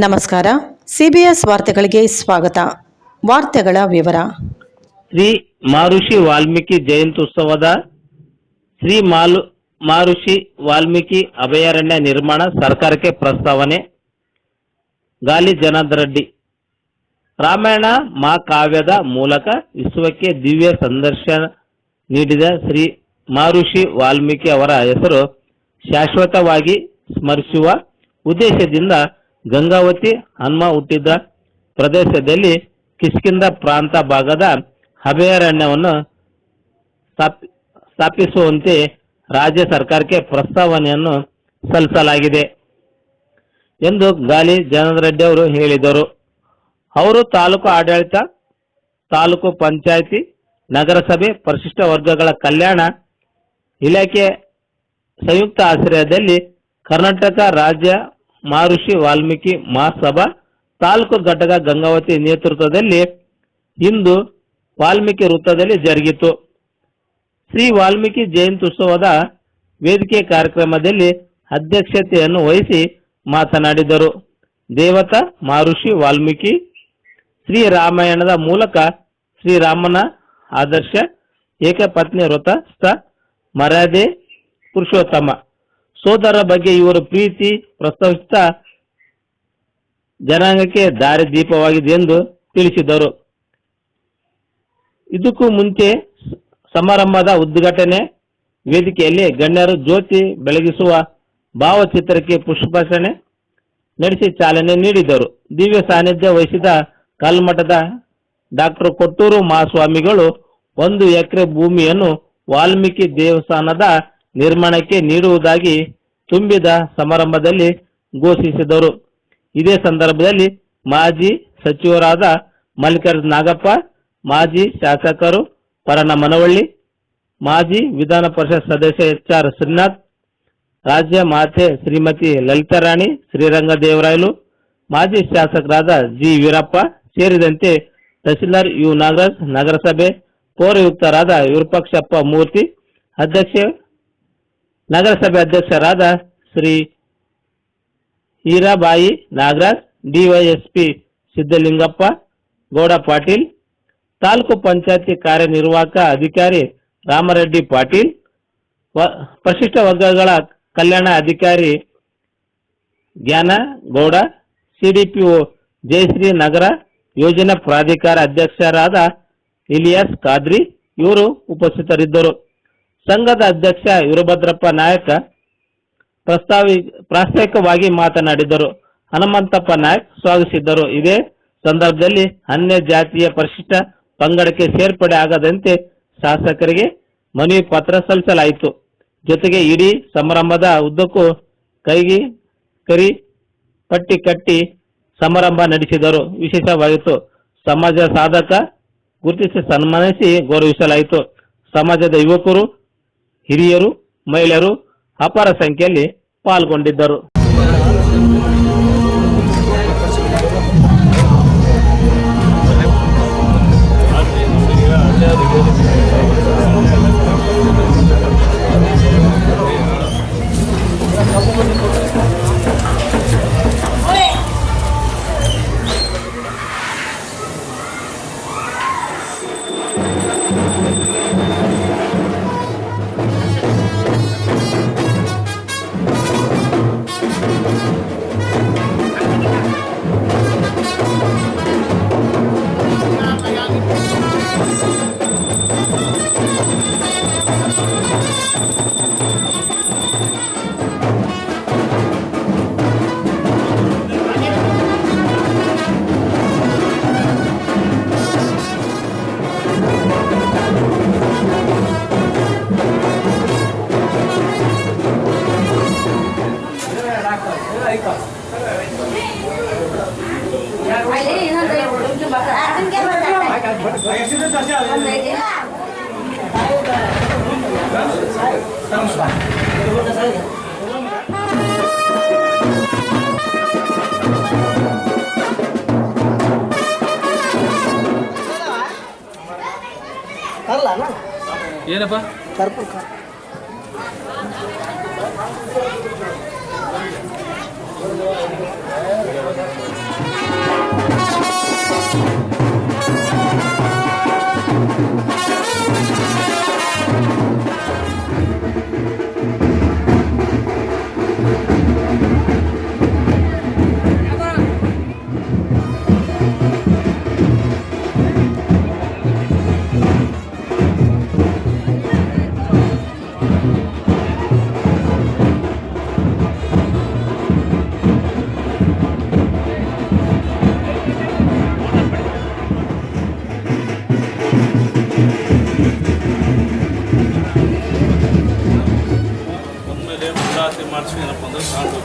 ನಮಸ್ಕಾರ. ಸಿಬಿಎಸ್ ವಾರ್ತೆಗಳಿಗೆ ಸ್ವಾಗತ. ವಾರ್ತೆಗಳ ವಿವರ. ಶ್ರೀ ಮಹರ್ಷಿ ವಾಲ್ಮೀಕಿ ಜಯಂತ್ಯುತ್ಸವದ ಶ್ರೀ ಮಹರ್ಷಿ ವಾಲ್ಮೀಕಿ ಅಭಯಾರಣ್ಯ ನಿರ್ಮಾಣ ಸರ್ಕಾರಕ್ಕೆ ಪ್ರಸ್ತಾವನೆ. ಗಾಲಿ ಜನಾರ್ದನ ರೆಡ್ಡಿ. ರಾಮಾಯಣ ಮಹಾಕಾವ್ಯದ ಮೂಲಕ ವಿಶ್ವಕ್ಕೆ ದಿವ್ಯ ಸಂದರ್ಶನ ನೀಡಿದ ಶ್ರೀ ಮಹರ್ಷಿ ವಾಲ್ಮೀಕಿ ಅವರ ಹೆಸರು ಶಾಶ್ವತವಾಗಿ ಸ್ಮರಿಸುವ ಉದ್ದೇಶದಿಂದ ಗಂಗಾವತಿ ಹನುಮ ಹುಟ್ಟಿದ ಪ್ರದೇಶದಲ್ಲಿ ಕಿಷ್ಕಿಂಧ ಪ್ರಾಂತ ಭಾಗದ ಅಭಯಾರಣ್ಯವನ್ನು ಸ್ಥಾಪಿಸುವಂತೆ ರಾಜ್ಯ ಸರ್ಕಾರಕ್ಕೆ ಪ್ರಸ್ತಾವನೆಯನ್ನು ಸಲ್ಲಿಸಲಾಗಿದೆ ಎಂದು ಗಾಲಿ ಜನಾರ್ದನ ರೆಡ್ಡಿ ಅವರು ಹೇಳಿದರು. ಅವರು ತಾಲೂಕು ಆಡಳಿತ, ತಾಲೂಕು ಪಂಚಾಯಿತಿ, ನಗರಸಭೆ, ಪರಿಶಿಷ್ಟ ವರ್ಗಗಳ ಕಲ್ಯಾಣ ಇಲಾಖೆ ಸಂಯುಕ್ತ ಆಶ್ರಯದಲ್ಲಿ ಕರ್ನಾಟಕ ರಾಜ್ಯ ಮಹರ್ಷಿ ವಾಲ್ಮೀಕಿ ಮಹಾಸಭಾ ತಾಲೂಕು ಘಟಕ ಗಂಗಾವತಿ ನೇತೃತ್ವದಲ್ಲಿ ಇಂದು ವಾಲ್ಮೀಕಿ ವೃತ್ತದಲ್ಲಿ ಜರುಗಿತು. ಶ್ರೀ ವಾಲ್ಮೀಕಿ ಜಯಂತ್ಯುತ್ಸವದ ವೇದಿಕೆ ಕಾರ್ಯಕ್ರಮದಲ್ಲಿ ಅಧ್ಯಕ್ಷತೆಯನ್ನು ವಹಿಸಿ ಮಾತನಾಡಿದರು. ದೇವತಾ ಮಹರ್ಷಿ ವಾಲ್ಮೀಕಿ ಶ್ರೀರಾಮಾಯಣದ ಮೂಲಕ ಶ್ರೀರಾಮನ ಆದರ್ಶ, ಏಕಪತ್ನಿ ವ್ರತ, ಮರ್ಯಾದೆ, ಪುರುಷೋತ್ತಮ ಸೋದರ ಬಗ್ಗೆ ಇವರ ಪ್ರೀತಿ ಪ್ರಸ್ತಾವಿಸುತ್ತಾ ಜನಾಂಗಕ್ಕೆ ದಾರಿದೀಪವಾಗಿದೆ ಎಂದು ತಿಳಿಸಿದರು. ಇದಕ್ಕೂ ಮುಂಚೆ ಸಮಾರಂಭದ ಉದ್ಘಾಟನೆ ವೇದಿಕೆಯಲ್ಲಿ ಗಣ್ಯರು ಜ್ಯೋತಿ ಬೆಳಗಿಸುವ ಭಾವಚಿತ್ರಕ್ಕೆ ಪುಷ್ಪಾರ್ಚನೆ ನಡೆಸಿ ಚಾಲನೆ ನೀಡಿದರು. ದಿವ್ಯ ಸಾನ್ನಿಧ್ಯ ವಹಿಸಿದ ಕಲ್ಮಠದ ಡಾಕ್ಟರ್ ಕೊಟ್ಟೂರು ಮಹಾಸ್ವಾಮಿಗಳು 1 ಎಕರೆ ಭೂಮಿಯನ್ನು ವಾಲ್ಮೀಕಿ ದೇವಸ್ಥಾನದ ನಿರ್ಮಾಣಕ್ಕೆ ನೀಡುವುದಾಗಿ ತುಂಬಿದ ಸಮಾರಂಭದಲ್ಲಿ ಘೋಷಿಸಿದರು. ಇದೇ ಸಂದರ್ಭದಲ್ಲಿ ಮಾಜಿ ಸಚಿವರಾದ ಮಲ್ಲಿಕಾರ್ಜುನ ನಾಗಪ್ಪ, ಮಾಜಿ ಶಾಸಕರು ಪರಣ ಮನವಳ್ಳಿ, ಮಾಜಿ ವಿಧಾನ ಪರಿಷತ್ ಸದಸ್ಯ HR ಶ್ರೀನಾಥ್, ರಾಜ್ಯ ಮಾತೆ ಶ್ರೀಮತಿ ಲಲಿತಾರಾಣಿ ಶ್ರೀರಂಗದೇವರಾಯಲು, ಮಾಜಿ ಶಾಸಕರಾದ G ವೀರಪ್ಪ ಸೇರಿದಂತೆ ತಹಸೀಲ್ದಾರ್ ಯು ನಾಗರಾಜ್, ನಗರಸಭೆ ಪೌರಾಯುಕ್ತರಾದ ವಿರೂಪಾಕ್ಷಪ್ಪ ಮೂರ್ತಿ, ನಗರಸಭೆ ಅಧ್ಯಕ್ಷರಾದ ಶ್ರೀ ಹೀರಾಬಾಯಿ ನಾಗರಾಜ್, DYSP ಸಿದ್ದಲಿಂಗಪ್ಪ ಗೌಡ ಪಾಟೀಲ್, ತಾಲೂಕು ಪಂಚಾಯತಿ ಕಾರ್ಯನಿರ್ವಾಹಕ ಅಧಿಕಾರಿ ರಾಮರೆಡ್ಡಿ ಪಾಟೀಲ್, ಪರಿಶಿಷ್ಟ ವರ್ಗಗಳ ಕಲ್ಯಾಣ ಅಧಿಕಾರಿ ಜ್ಞಾನ ಗೌಡ, CDPO ಜಯಶ್ರೀ, ನಗರ ಯೋಜನಾ ಪ್ರಾಧಿಕಾರ ಅಧ್ಯಕ್ಷರಾದ ಇಲಿಯಾಸ್ ಖಾದ್ರಿ ಇವರು ಉಪಸ್ಥಿತರಿದ್ದರು. ಸಂಘದ ಅಧ್ಯಕ್ಷ ವೀರಭದ್ರಪ್ಪ ನಾಯಕ ಪ್ರಾಸ್ತಾವಿಕವಾಗಿ ಮಾತನಾಡಿದರು. ಹನುಮಂತಪ್ಪ ನಾಯಕ್ ಸ್ವಾಗತಿಸಿದ್ದರು. ಇದೇ ಸಂದರ್ಭದಲ್ಲಿ ಅನ್ಯ ಜಾತಿಯ ಪರಿಶಿಷ್ಟ ಪಂಗಡಕ್ಕೆ ಸೇರ್ಪಡೆ ಆಗದಂತೆ ಶಾಸಕರಿಗೆ ಮನವಿ ಪತ್ರ ಸಲ್ಲಿಸಲಾಯಿತು. ಜೊತೆಗೆ ಇಡೀ ಸಮಾರಂಭದ ಉದ್ದಕ್ಕೂ ಕೈಗೆ ಕರಿ ಪಟ್ಟಿ ಕಟ್ಟಿ ಸಮಾರಂಭ ನಡೆಸಿದರು. ವಿಶೇಷವಾಗಿತ್ತು. ಸಮಾಜ ಸಾಧಕ ಗುರುತಿಸಿ ಸನ್ಮಾನಿಸಿ ಗೌರವಿಸಲಾಯಿತು. ಸಮಾಜದ ಯುವಕರು, ಹಿರಿಯರು, ಮಹಿಳೆಯರು ಅಪಾರ ಸಂಖ್ಯೆಯಲ್ಲಿ ಪಾಲ್ಗೊಂಡಿದ್ದರು. ಏನಪ್ಪ ಕರ್ಪೂರ ಒಮ್ಮೆಲೆ ಮುಂದಾಸೆ ಮಾಡಿಸಿ ಏನಪ್ಪ ಅಂದ್ರೆ ಸಾಕು.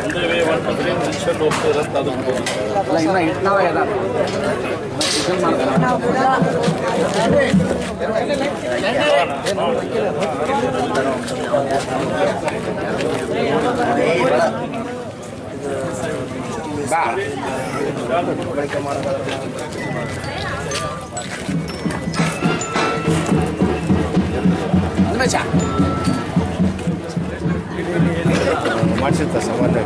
ಒಂದೇ ವೇ ಮಾಡ್ಕೊಂಡ್ರೆ ಮನುಷ್ಯರು ಹೋಗ್ತಿರಂತ ಅದಕ್ಕೆ ಅಲ್ಲ ಇನ್ನ ಇಟ್ನಾವ ಎಲ್ಲ ಬಳಕೆ ಮಾಡಿಸಿರ್ತ ಸಮಾಜ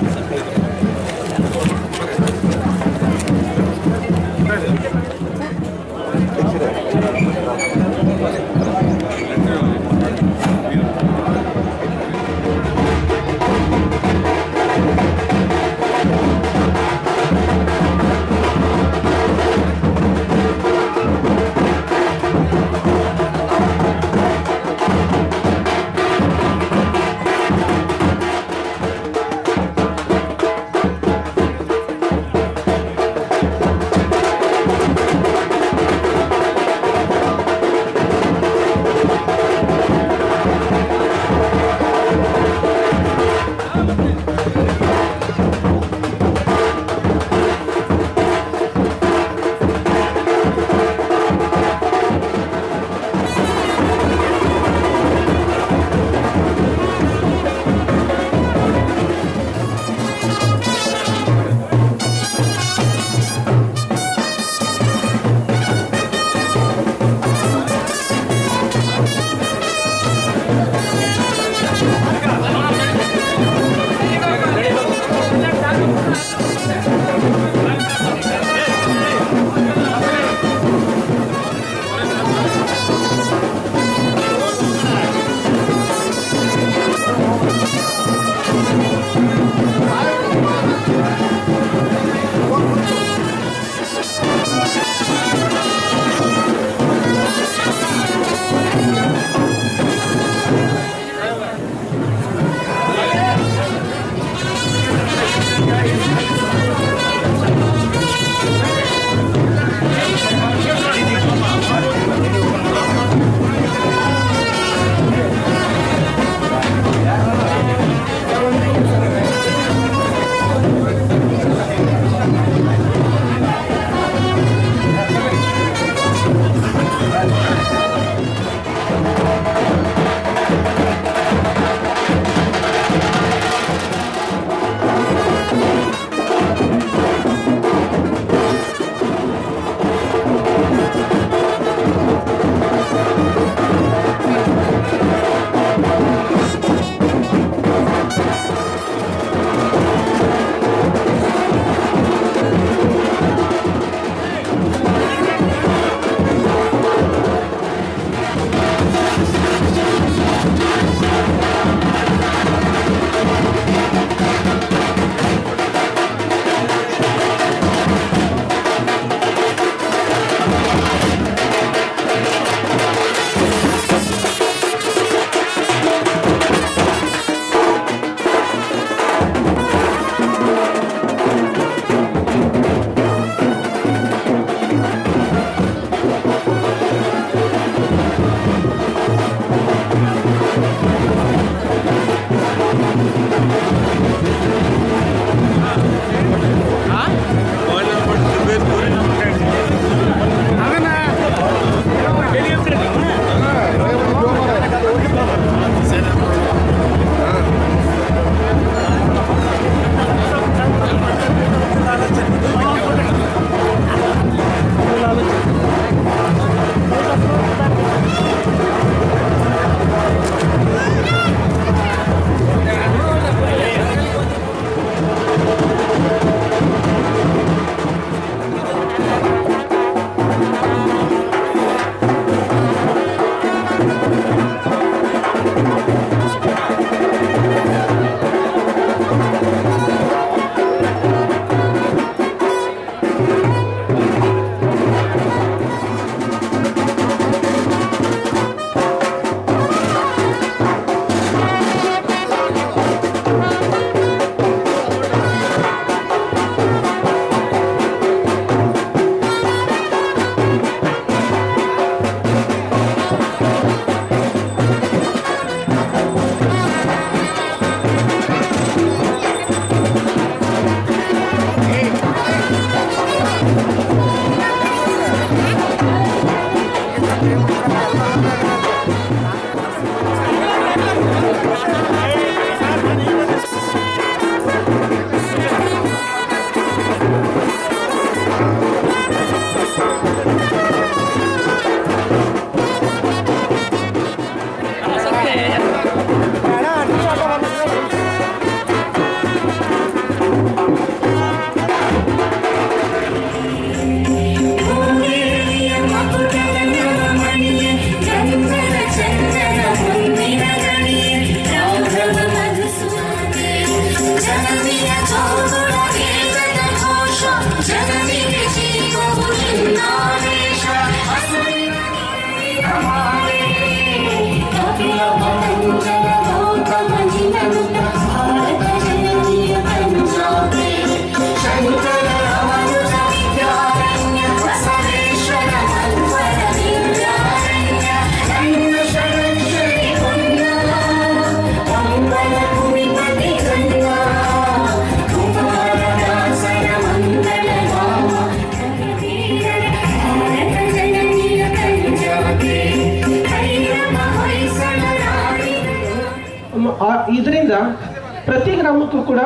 ಪ್ರತಿ ಗ್ರಾಮಕ್ಕೂ ಕೂಡ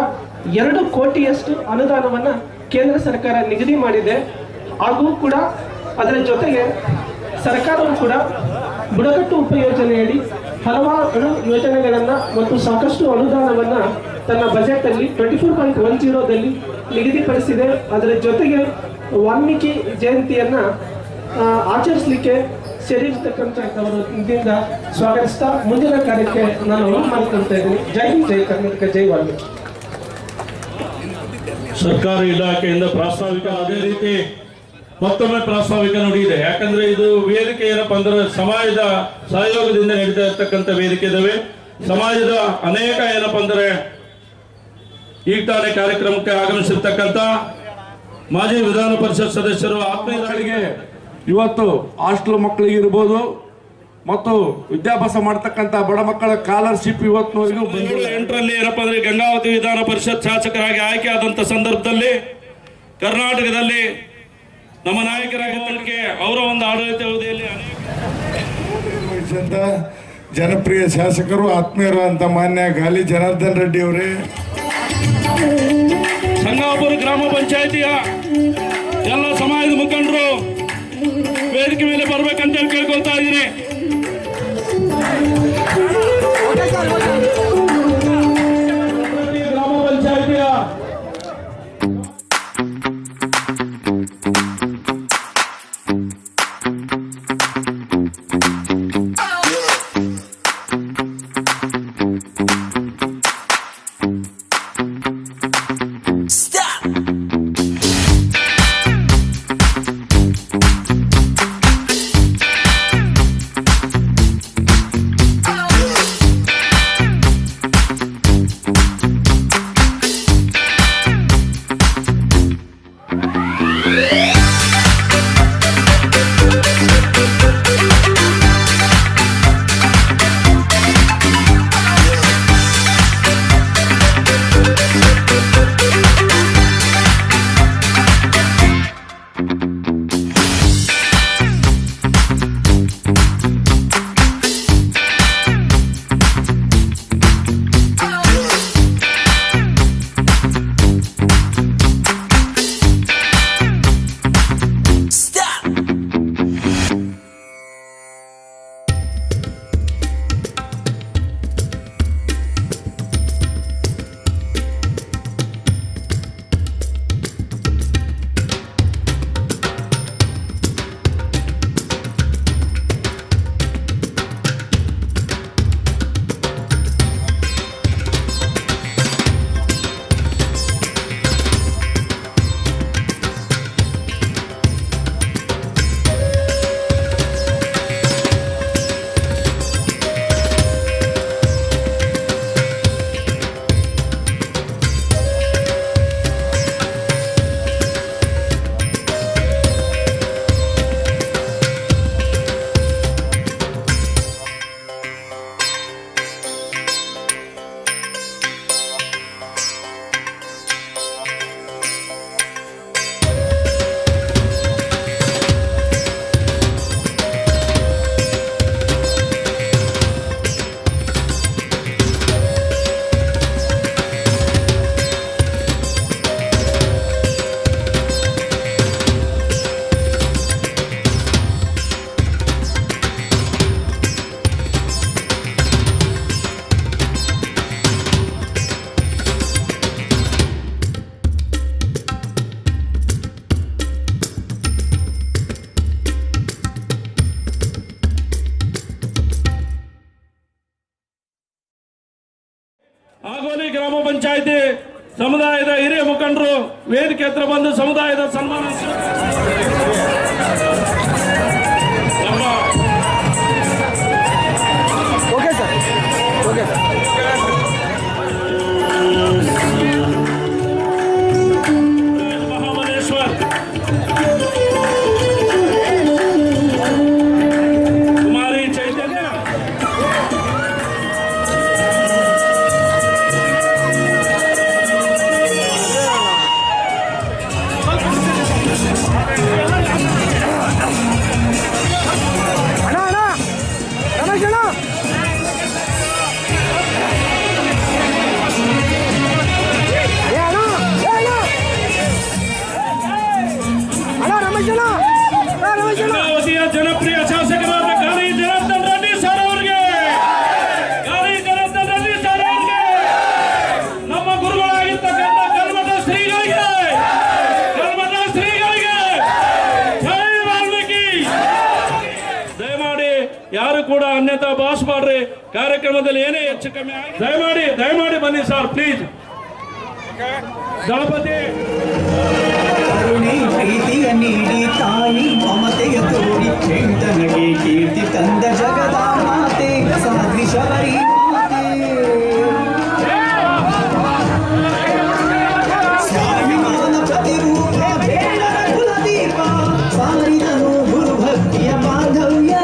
2 ಕೋಟಿಯಷ್ಟು ಅನುದಾನವನ್ನು ಕೇಂದ್ರ ಸರ್ಕಾರ ನಿಗದಿ ಮಾಡಿದೆ. ಹಾಗೂ ಕೂಡ ಅದರ ಜೊತೆಗೆ ಸರ್ಕಾರವು ಕೂಡ ಬುಡಕಟ್ಟು ಉಪಯೋಜನೆಯಡಿ ಹಲವಾರು ಯೋಜನೆಗಳನ್ನು ಮತ್ತು ಸಾಕಷ್ಟು ಅನುದಾನವನ್ನು ತನ್ನ ಬಜೆಟಲ್ಲಿ 24.10ದಲ್ಲಿ ನಿಗದಿಪಡಿಸಿದೆ. ಅದರ ಜೊತೆಗೆ ವಾಲ್ಮೀಕಿ ಜಯಂತಿಯನ್ನು ಆಚರಿಸಲಿಕ್ಕೆ ಸೇರಿರ್ತಕ್ಕಂಥವರಿಂದ ಸ್ವಾಗತಿಸ್ತಾ ಮುಂದಿನ ಕಾರ್ಯಕ್ಕೆ ನಾನು ಮಾಡ್ಕೊಳ್ತಾ ಇದ್ದೀನಿ. ಜೈ ಹಿಂದ್, ಜೈ ಕರ್ನಾಟಕ, ಜೈ ವಾಲ್ಮೀಕಿ. ಸರ್ಕಾರಿ ಇಲಾಖೆಯಿಂದ ಪ್ರಾಸ್ತಾವಿಕ ಅದೇ ರೀತಿ ಮತ್ತೊಮ್ಮೆ ಪ್ರಾಸ್ತಾವಿಕ ನುಡಿಯಿದೆ. ಯಾಕಂದ್ರೆ ಇದು ವೇದಿಕೆ ಏನಪ್ಪಾ ಅಂದ್ರೆ ಸಮಾಜದ ಸಹಯೋಗದಿಂದ ನಡೀತಾ ಇರ್ತಕ್ಕಂಥ ವೇದಿಕೆ ಇದಾವೆ. ಸಮಾಜದ ಅನೇಕ ಏನಪ್ಪಾ ಅಂದ್ರೆ ಈಗ ತಾನೇ ಕಾರ್ಯಕ್ರಮಕ್ಕೆ ಆಗಮಿಸಿರ್ತಕ್ಕಂಥ ಮಾಜಿ ವಿಧಾನ ಪರಿಷತ್ ಸದಸ್ಯರು ಆತ್ಮೀಯರಿಗೆ ಇವತ್ತು ಹಾಸ್ಟೆಲ್ ಮಕ್ಕಳಿಗಿರ್ಬೋದು ಮತ್ತು ವಿದ್ಯಾಭ್ಯಾಸ ಮಾಡ್ತಕ್ಕಂಥ ಬಡ ಮಕ್ಕಳ ಸ್ಕಾಲರ್ಶಿಪ್ ಇವತ್ತಿನವರೆಗೂ 2008ರಲ್ಲಿ ಏನಪ್ಪಾ ಅಂದ್ರೆ ಗಂಗಾವತಿ ವಿಧಾನ ಪರಿಷತ್ ಶಾಸಕರಾಗಿ ಆಯ್ಕೆ ಆದಂತ ಸಂದರ್ಭದಲ್ಲಿ ಕರ್ನಾಟಕದಲ್ಲಿ ನಮ್ಮ ನಾಯಕರಾಗಿದ್ದಕ್ಕೆ ಅವರ ಒಂದು ಆಡಳಿತ ಅವಧಿಯಲ್ಲಿ ನಿರ್ವಹಿಸಿದಂತ ಜನಪ್ರಿಯ ಶಾಸಕರು ಆತ್ಮೀಯರು ಅಂತ ಮಾನ್ಯ ಗಾಲಿ ಜನಾರ್ದನ್ ರೆಡ್ಡಿ ಅವರೇ, ಸಂಗಾಪುರ ಗ್ರಾಮ ಪಂಚಾಯಿತಿಯ ಎಲ್ಲ ಸಮಾಜದ ಮುಖಂಡರು ವೇದಿಕೆ ಮೇಲೆ ಬರ್ಬೇಕಂತ ಹೇಳಿ ಕೇಳ್ಕೊಳ್ತಾ ಇದ್ದೀನಿ. ಗ್ರಾಮ ಪಂಚಾಯಿತಿಯ ಆಗೋಲಿ ಗ್ರಾಮ ಪಂಚಾಯಿತಿ ಸಮುದಾಯದ ಹಿರಿಯ ಮುಖಂಡರು ವೇದಿಕೆ ಹತ್ರ ಬಂದು ಸಮುದಾಯದ ಸನ್ಮಾನ ಮಹಾಮಲೇಶ್ವರ್ ಕುಮಾರಿ ಚೈತನ್ಯ ಗಂಗಾವತಿಯ ಜನಪ್ರಿಯ ಶಾಸಕರಾದ ಗಾಲಿ ಜನಾರ್ದನ್ ರೆಡ್ಡಿ ಸರ್ ಅವರಿಗೆ, ಗಾಲಿ ಜನಾರ್ದನ್ ರೆಡ್ಡಿ ಸರ್ ಅವರಿಗೆ, ನಮ್ಮ ಗುರುಗಳಾಗಿರ್ತಕ್ಕಂಥ ಕಲ್ಮಠ ಶ್ರೀಗಳಿಗೆ, ಕಲ್ಮಠ ಶ್ರೀಗಳಿಗೆ ಜೈ ವಾಲ್ಮೀಕಿ. ದಯಮಾಡಿ ಯಾರು ಕೂಡ ಅನ್ಯತಾ ಭಾವಿಸಬಾರ್ರಿ. ಕಾರ್ಯಕ್ರಮದಲ್ಲಿ ಏನೇ ಹೆಚ್ಚು ಕಮ್ಮಿ ಆಗಿ ದಯಮಾಡಿ ಬನ್ನಿ ಸರ್, ಪ್ಲೀಸ್. ದಳಪತಿ ಕರುಣೆ ಪ್ರೀತಿಯ ನೀಡಿ ತಾಯಿ ಮಮತೆಯ ತೋರಿ ಚೇತನಗೆ ಕೀರ್ತಿ ತಂದ ಜಗದ ಮಾತೆ ಸಾಧ್ವಿ ಶಬರಿ ಮಾತೆ. ಸ್ವಾಭಿಮಾನ ಪ್ರತಿರೂಪ ಬೇಡರ ಕುಲದೀಪ ಸಾರಿದನು ಗುರು ಭಕ್ತಿಯ ಬಾಂಧವ್ಯ.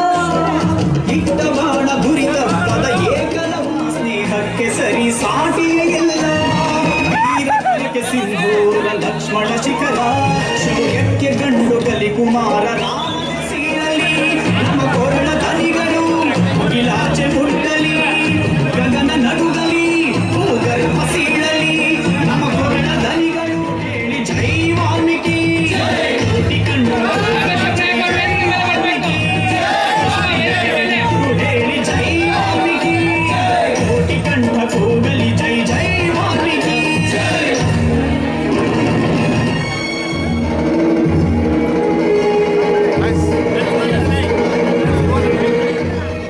ಇಟ್ಟ ಬಾಣ ಗುರಿ ತಪ್ಪದ ಏಕಲಂ ಸ್ನೇಹಕ್ಕೆ ಸರಿ ಸಾಟಿಯ ಎಲ್ಲ ಸಿಂಧೂರ ಲಕ್ಷ್ಮಣ ಶಿಖರ ಶೌರ್ಯಕ್ಕೆ ಗಂಡು ಕಲಿ ಕುಮಾರ ರಾಮನ ಸೀರಲಿ. ನಮ್ಮ ಕೊರಳ ದನಿಗಳು ಮುಗಿಲಾಚೆ ಮುಟ್ಟಲಿ, ಗಗನ ನಡುಗಲಿ, ಭೂಗರ್ಭ ಸೀಳಲಿ. ನಮ್ಮ ಕೊರಳ ದನಿಗಳು ಹೇಳಿ ಜೈ ವಾಲ್ಮೀಕಿ. ಕೋಟಿ ಕಂಡ ಹೇಳಿ ಜೈ ವಾಲ್ಮೀಕಿ. ಕೋಟಿ ಕಂಠ ಕೂಗಲಿ ಜೈ ಜೈ ವಾಲ್ಮೀಕಿ.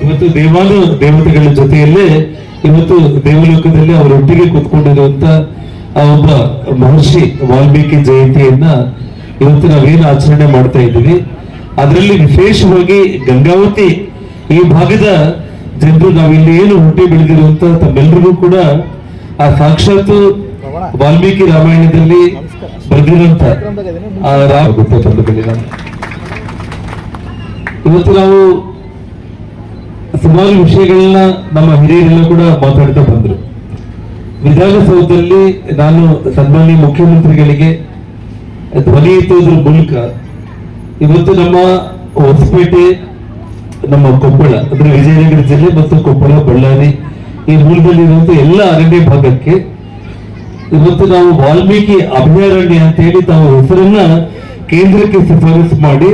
ಇವತ್ತು ದೇವತೆಗಳ ಜೊತೆಯಲ್ಲೇ ಇವತ್ತು ದೇವಲೋಕದಲ್ಲಿ ಅವರೊಟ್ಟಿಗೆ ಕೂತ್ಕೊಂಡಿರುವಂತ ಆ ಒಬ್ಬ ಮಹರ್ಷಿ ವಾಲ್ಮೀಕಿ ಜಯಂತಿಯನ್ನ ಇವತ್ತು ನಾವೇನು ಆಚರಣೆ ಮಾಡ್ತಾ ಇದ್ದೀವಿ. ಅದರಲ್ಲಿ ವಿಶೇಷವಾಗಿ ಗಂಗಾವತಿ ಈ ಭಾಗದ ಜನರು ನಾವಿಲ್ಲಿ ಏನು ಹುಟ್ಟಿ ಬೆಳೆದಿರುವಂತ ತಮ್ಮೆಲ್ಲರಿಗೂ ಕೂಡ ಆ ಸಾಕ್ಷಾತ್ ವಾಲ್ಮೀಕಿ ರಾಮಾಯಣದಲ್ಲಿ ಬರೆದಿರುವಂತ ಆ ಇವತ್ತು ನಾವು ಸುಮಾರು ವಿಷಯಗಳನ್ನ ನಮ್ಮ ಹಿರಿಯರೆಲ್ಲ ಕೂಡ ಮಾತಾಡ್ತಾ ಬಂದ್ರು. ವಿಧಾನಸೌಧದಲ್ಲಿ ನಾನು ಸನ್ಮಾನ್ಯ ಮುಖ್ಯಮಂತ್ರಿಗಳಿಗೆ ಧ್ವನಿ ಎತ್ತುವುದ್ರ ಮೂಲಕ ಇವತ್ತು ನಮ್ಮ ಹೊಸಪೇಟೆ, ನಮ್ಮ ಕೊಪ್ಪಳ ಅಂದ್ರೆ ವಿಜಯನಗರ ಜಿಲ್ಲೆ ಮತ್ತು ಕೊಪ್ಪಳ, ಬಳ್ಳಾರಿ ಈ ಮೂಲದಲ್ಲಿರುವಂತ ಎಲ್ಲ ಅರಣ್ಯ ಭಾಗಕ್ಕೆ ಇವತ್ತು ನಾವು ವಾಲ್ಮೀಕಿ ಅಭಯಾರಣ್ಯ ಅಂತ ಹೇಳಿ ತಾವು ಹೆಸರನ್ನ ಕೇಂದ್ರಕ್ಕೆ ಶಿಫಾರಸು ಮಾಡಿ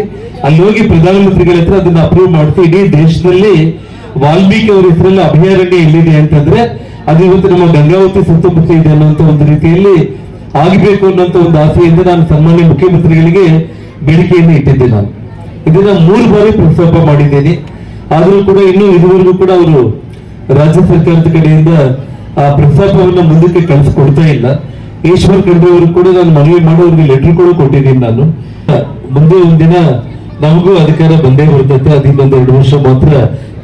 ಅಲ್ಲಿ ಹೋಗಿ ಪ್ರಧಾನಮಂತ್ರಿಗಳ ಹತ್ರ ಅದನ್ನ ಅಪ್ರೂವ್ ಮಾಡ್ತಾ ಇಡೀ ದೇಶದಲ್ಲಿ ವಾಲ್ಮೀಕಿ ಅವರ ಹೆಸರಲ್ಲಿ ಅಭಯಾರಣ್ಯ ಎಲ್ಲಿದೆ ಅಂತಂದ್ರೆ ಅದು ಇವತ್ತು ನಮ್ಮ ಗಂಗಾವತಿ ಸುತ್ತಮುತ್ತ ಇದೆ ಅನ್ನುವಂತ ಒಂದು ರೀತಿಯಲ್ಲಿ ಆಗಬೇಕು ಅನ್ನೋಂತ ಒಂದು ಆಸೆಯಿಂದ ನಾನು ಸನ್ಮಾನ್ಯ ಮುಖ್ಯಮಂತ್ರಿಗಳಿಗೆ ಬೇಡಿಕೆಯನ್ನು ಇಟ್ಟಿದ್ದೆ. ನಾನು ಇದನ್ನ 3 ಬಾರಿ ಪ್ರಸ್ತಾಪ ಮಾಡಿದ್ದೇನೆ. ಆದರೂ ಕೂಡ ಇನ್ನೂ ಇದುವರೆಗೂ ಕೂಡ ಅವರು ರಾಜ್ಯ ಸರ್ಕಾರದ ಕಡೆಯಿಂದ ಆ ಪ್ರಸ್ತಾಪವನ್ನ ಮುಂದಕ್ಕೆ ಕಳಿಸ್ಕೊಡ್ತಾ ಇಲ್ಲ. ಈಶ್ವರ್ ಖಂಡ್ರೆ ಅವರು ಕೂಡ ನಾನು ಮನವಿ ಮಾಡಿ ಅವ್ರಿಗೆ ಲೆಟರ್ ಕೂಡ ಕೊಟ್ಟಿದ್ದೀನಿ. ನಾನು ಮುಂದೆ ಒಂದಿನ ನಮಗೂ ಅಧಿಕಾರ ಬಂದೇ ಬರ್ತದೆ, ಅದಿನ್ನೊಂದು 2 ವರ್ಷ ಮಾತ್ರ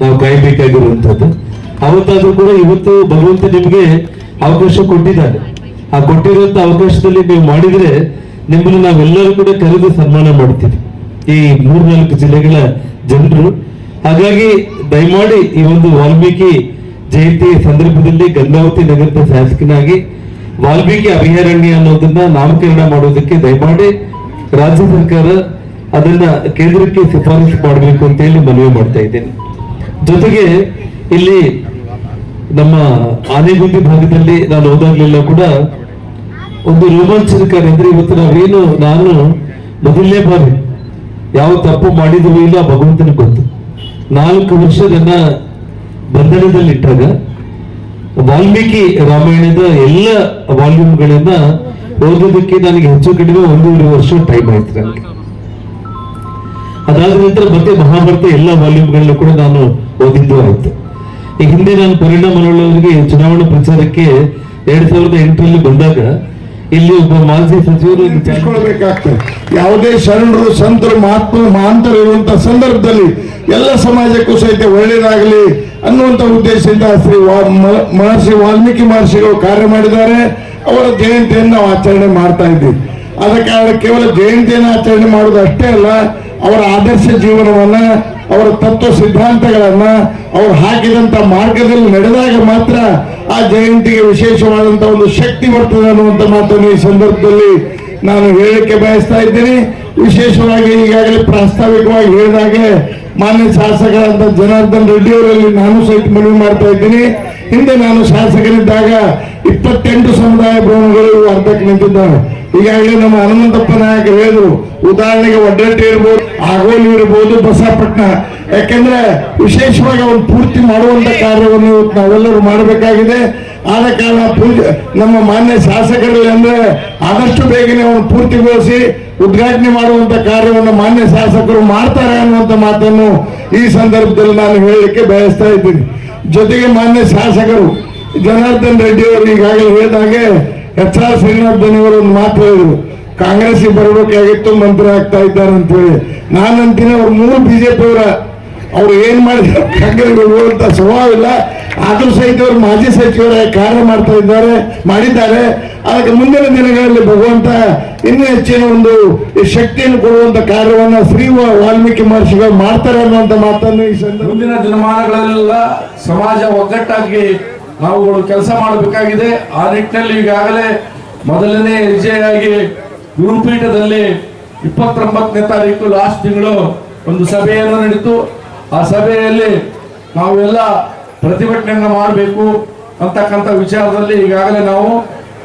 ನಾವು ಕಾಯಬೇಕಾಗಿರುವಂತದ್ದು. ಅವತ್ತಾದ್ರೂ ಕೂಡ ಇವತ್ತು ಭಗವಂತ ನಿಮ್ಗೆ ಅವಕಾಶ ಕೊಟ್ಟಿದ್ದಾನೆ. ಆ ಕೊಟ್ಟಿರುವಂತ ಅವಕಾಶದಲ್ಲಿ ನೀವು ಮಾಡಿದ್ರೆ ನಿಮ್ಮನ್ನು ನಾವೆಲ್ಲರೂ ಕೂಡ ಕರೆದು ಸನ್ಮಾನ ಮಾಡ್ತೀವಿ, ಈ 3-4 ಜಿಲ್ಲೆಗಳ ಜನರು. ಹಾಗಾಗಿ ದಯಮಾಡಿ ಈ ಒಂದು ವಾಲ್ಮೀಕಿ ಜಯಂತಿ ಸಂದರ್ಭದಲ್ಲಿ ಗಂಗಾವತಿ ನಗರದ ಶಾಸಕನಾಗಿ ವಾಲ್ಮೀಕಿ ಅಭಯಾರಣ್ಯ ಅನ್ನೋದನ್ನ ನಾಮಕರಣ ಮಾಡೋದಕ್ಕೆ ದಯಮಾಡಿ ರಾಜ್ಯ ಸರ್ಕಾರ ಅದನ್ನ ಕೇಂದ್ರಕ್ಕೆ ಶಿಫಾರಸು ಮಾಡಬೇಕು ಅಂತ ಹೇಳಿ ಮನವಿ ಮಾಡ್ತಾ ಇದ್ದೇನೆ. ಜೊತೆಗೆ ಇಲ್ಲಿ ನಮ್ಮ ಆನೆಗುಂದಿ ಭಾಗದಲ್ಲಿ ನಾನು ಹೋದಾಗ್ಲೆಲ್ಲ ಕೂಡ ಒಂದು ರೋಮಾಂಚನಕಾರಿ ಅಂದ್ರೆ ಇವತ್ತು ನಾವೇನು ನಾನು ಮೊದಲನೇ ಬಾರಿ ಯಾವ ತಪ್ಪು ಮಾಡಿದ್ರೂ ಇಲ್ಲ ಭಗವಂತನ ಗೊತ್ತು. 4 ವರ್ಷ ನನ್ನ ಬಂಧನದಲ್ಲಿಟ್ಟಾಗ ವಾಲ್ಮೀಕಿ ರಾಮಾಯಣದ ಎಲ್ಲ ವಾಲ್ಯೂಮ್ಗಳನ್ನ ಓದೋದಕ್ಕೆ ನನಗೆ ಹೆಚ್ಚು ಕಡಿಮೆ 1.5 ವರ್ಷ ಟೈಮ್ ಆಯ್ತು ನನಗೆ. ಅದಾದ ನಂತರ ಮತ್ತೆ ಮಹಾಭಾರತ ಎಲ್ಲ ವಾಲ್ಯೂಮ್ಗಳನ್ನ ಕೂಡ ನಾನು ಓದಿದ್ದು ಆಯ್ತು. ಈ ಹಿಂದೆ ನಾನು ಪರಿಣಾಮ ಅವರಿಗೆ ಚುನಾವಣಾ ಪ್ರಚಾರಕ್ಕೆ 2008ರಲ್ಲಿ ಬಂದಾಗ ಇಲ್ಲಿ ಒಬ್ಬ ಮಾಜಿ ಸಚಿವರು ತಿಳ್ಕೊಳ್ಬೇಕಾಗ್ತದೆ. ಯಾವುದೇ ಶರಣರು, ಸಂತರು, ಮಹಾಂತರು ಇರುವಂತ ಸಂದರ್ಭದಲ್ಲಿ ಎಲ್ಲ ಸಮಾಜಕ್ಕೂ ಸಹಿತ ಒಳ್ಳೆಯದಾಗಲಿ ಅನ್ನುವಂತ ಉದ್ದೇಶದಿಂದ ಶ್ರೀ ಮಹರ್ಷಿ ವಾಲ್ಮೀಕಿ ಮಹರ್ಷಿಗಳು ಕಾರ್ಯ ಮಾಡಿದ್ದಾರೆ. ಅವರ ಜಯಂತಿಯನ್ನು ನಾವು ಆಚರಣೆ ಮಾಡ್ತಾ ಇದ್ದೀವಿ. ಆದ ಕಾರಣ ಕೇವಲ ಜಯಂತಿಯನ್ನು ಆಚರಣೆ ಮಾಡುವುದು ಅಷ್ಟೇ ಅಲ್ಲ, ಅವರ ಆದರ್ಶ ಜೀವನವನ್ನ, ಅವರ ತತ್ವ ಸಿದ್ಧಾಂತಗಳನ್ನ ಅವರು ಹಾಕಿದಂತ ಮಾರ್ಗದಲ್ಲಿ ನಡೆದಾಗ ಮಾತ್ರ ಆ ಜಯಂತಿಗೆ ವಿಶೇಷವಾದಂತ ಒಂದು ಶಕ್ತಿ ಬರ್ತದೆ ಅನ್ನುವಂತ ಮಾತನ್ನು ಈ ಸಂದರ್ಭದಲ್ಲಿ ನಾನು ಹೇಳಲಿಕ್ಕೆ ಬಯಸ್ತಾ ಇದ್ದೀನಿ. ವಿಶೇಷವಾಗಿ ಈಗಾಗಲೇ ಪ್ರಾಸ್ತಾವಿಕವಾಗಿ ಹೇಳಿದಾಗೆ ಮಾನ್ಯ ಶಾಸಕರಾದ ಜನಾರ್ದನ್ ರೆಡ್ಡಿ ಅವರಲ್ಲಿ ನಾನು ಸಹಿತ ಮನವಿ ಮಾಡ್ತಾ ಇದ್ದೀನಿ. ಹಿಂದೆ ನಾನು ಶಾಸಕರಿದ್ದಾಗ 28 ಸಮುದಾಯ ಭವನಗಳು ಅರ್ಧಕ್ಕೆ ನಿಂತಿದ್ದಾವೆ. ಈಗಾಗಲೇ ನಮ್ಮ ಹನುಮಂತಪ್ಪ ನಾಯಕರು ಹೇಳಿದ್ರು, ಉದಾಹರಣೆಗೆ ಒಡ್ಡಟ್ಟಿ ಇರ್ಬೋದು, ಆಗೋಲಿ ಇರ್ಬೋದು, ಬಸವಪಟ್ಟಣ. ಯಾಕೆಂದ್ರೆ ವಿಶೇಷವಾಗಿ ಅವನು ಪೂರ್ತಿ ಮಾಡುವಂತ ಕಾರ್ಯವನ್ನು ಇವತ್ತು ನಾವೆಲ್ಲರೂ ಮಾಡಬೇಕಾಗಿದೆ. ಆದ ಕಾರಣ ನಮ್ಮ ಮಾನ್ಯ ಶಾಸಕರಲ್ಲಿ ಅಂದ್ರೆ ಆದಷ್ಟು ಬೇಗನೆ ಅವನು ಪೂರ್ತಿಗೊಳಿಸಿ ಉದ್ಘಾಟನೆ ಮಾಡುವಂತ ಕಾರ್ಯವನ್ನು ಮಾನ್ಯ ಶಾಸಕರು ಮಾಡ್ತಾರೆ ಅನ್ನುವಂತ ಮಾತನ್ನು ಈ ಸಂದರ್ಭದಲ್ಲಿ ನಾನು ಹೇಳಲಿಕ್ಕೆ ಬಯಸ್ತಾ ಇದ್ದೀನಿ. ಜೊತೆಗೆ ಮಾನ್ಯ ಶಾಸಕರು ಜನಾರ್ದನ್ ರೆಡ್ಡಿ ಅವರು ಈಗಾಗಲೇ ಹೇಳಿದಾಗೆ HR ಶ್ರೀನಾಥ್ ಅವರು ಒಂದು ಮಾತು ಹೇಳಿದ್ರು, ಕಾಂಗ್ರೆಸ್ಗೆ ಬರಬೇಕಾಗಿತ್ತು, ಮಂತ್ರಿ ಆಗ್ತಾ ಇದ್ದಾರೆ ಅಂತ ಹೇಳಿ. ನಾನಂತೀನಿ ಅವ್ರು 3 BJP ಅವರ ಅವ್ರು ಏನ್ ಮಾಡಿದ್ರು ಕಾಂಗ್ರೆಸ್ ಬರುವಂತ ಸ್ವಭಾವ ಇಲ್ಲ. ಆದ್ರೂ ಸಹಿತ ಅವರು ಮಾಜಿ ಸಚಿವರಾಗಿ ಕಾರ್ಯ ಮಾಡಿದ್ದಾರೆ. ಅದಕ್ಕೆ ಮುಂದಿನ ದಿನಗಳಲ್ಲಿ ಭಗವಂತ ಇನ್ನೂ ಹೆಚ್ಚಿನ ಒಂದು ಶಕ್ತಿಯನ್ನು ಕೊಡುವಂತ ಕಾರ್ಯವನ್ನ ಶ್ರೀ ವಾಲ್ಮೀಕಿ ಮಹರ್ಷಿಗಳು ಮಾಡ್ತಾರೆ ಅನ್ನುವಂತ ಮಾತನ್ನು ಈ ಸಂದರ್ಭ ಮುಂದಿನ ದಿನಮಾನಗಳೆಲ್ಲ ಸಮಾಜ ಒಗ್ಗಟ್ಟಾಗಿ ನಾವುಗಳು ಕೆಲಸ ಮಾಡಬೇಕಾಗಿದೆ. ಆ ನಿಟ್ಟಿನಲ್ಲಿ ಈಗಾಗಲೇ ಮೊದಲನೇ ಹೆಜ್ಜೆಯಾಗಿ ಗುರುಪೀಠದಲ್ಲಿ 29ನೇ ತಾರೀಕು ಲಾಸ್ಟ್ ತಿಂಗಳು ಒಂದು ಸಭೆಯನ್ನು ನಡೆಯಿತು. ಆ ಸಭೆಯಲ್ಲಿ ನಾವೆಲ್ಲ ಪ್ರತಿಭಟನೆಯನ್ನು ಮಾಡಬೇಕು ಅಂತಕ್ಕಂಥ ವಿಚಾರದಲ್ಲಿ ಈಗಾಗಲೇ ನಾವು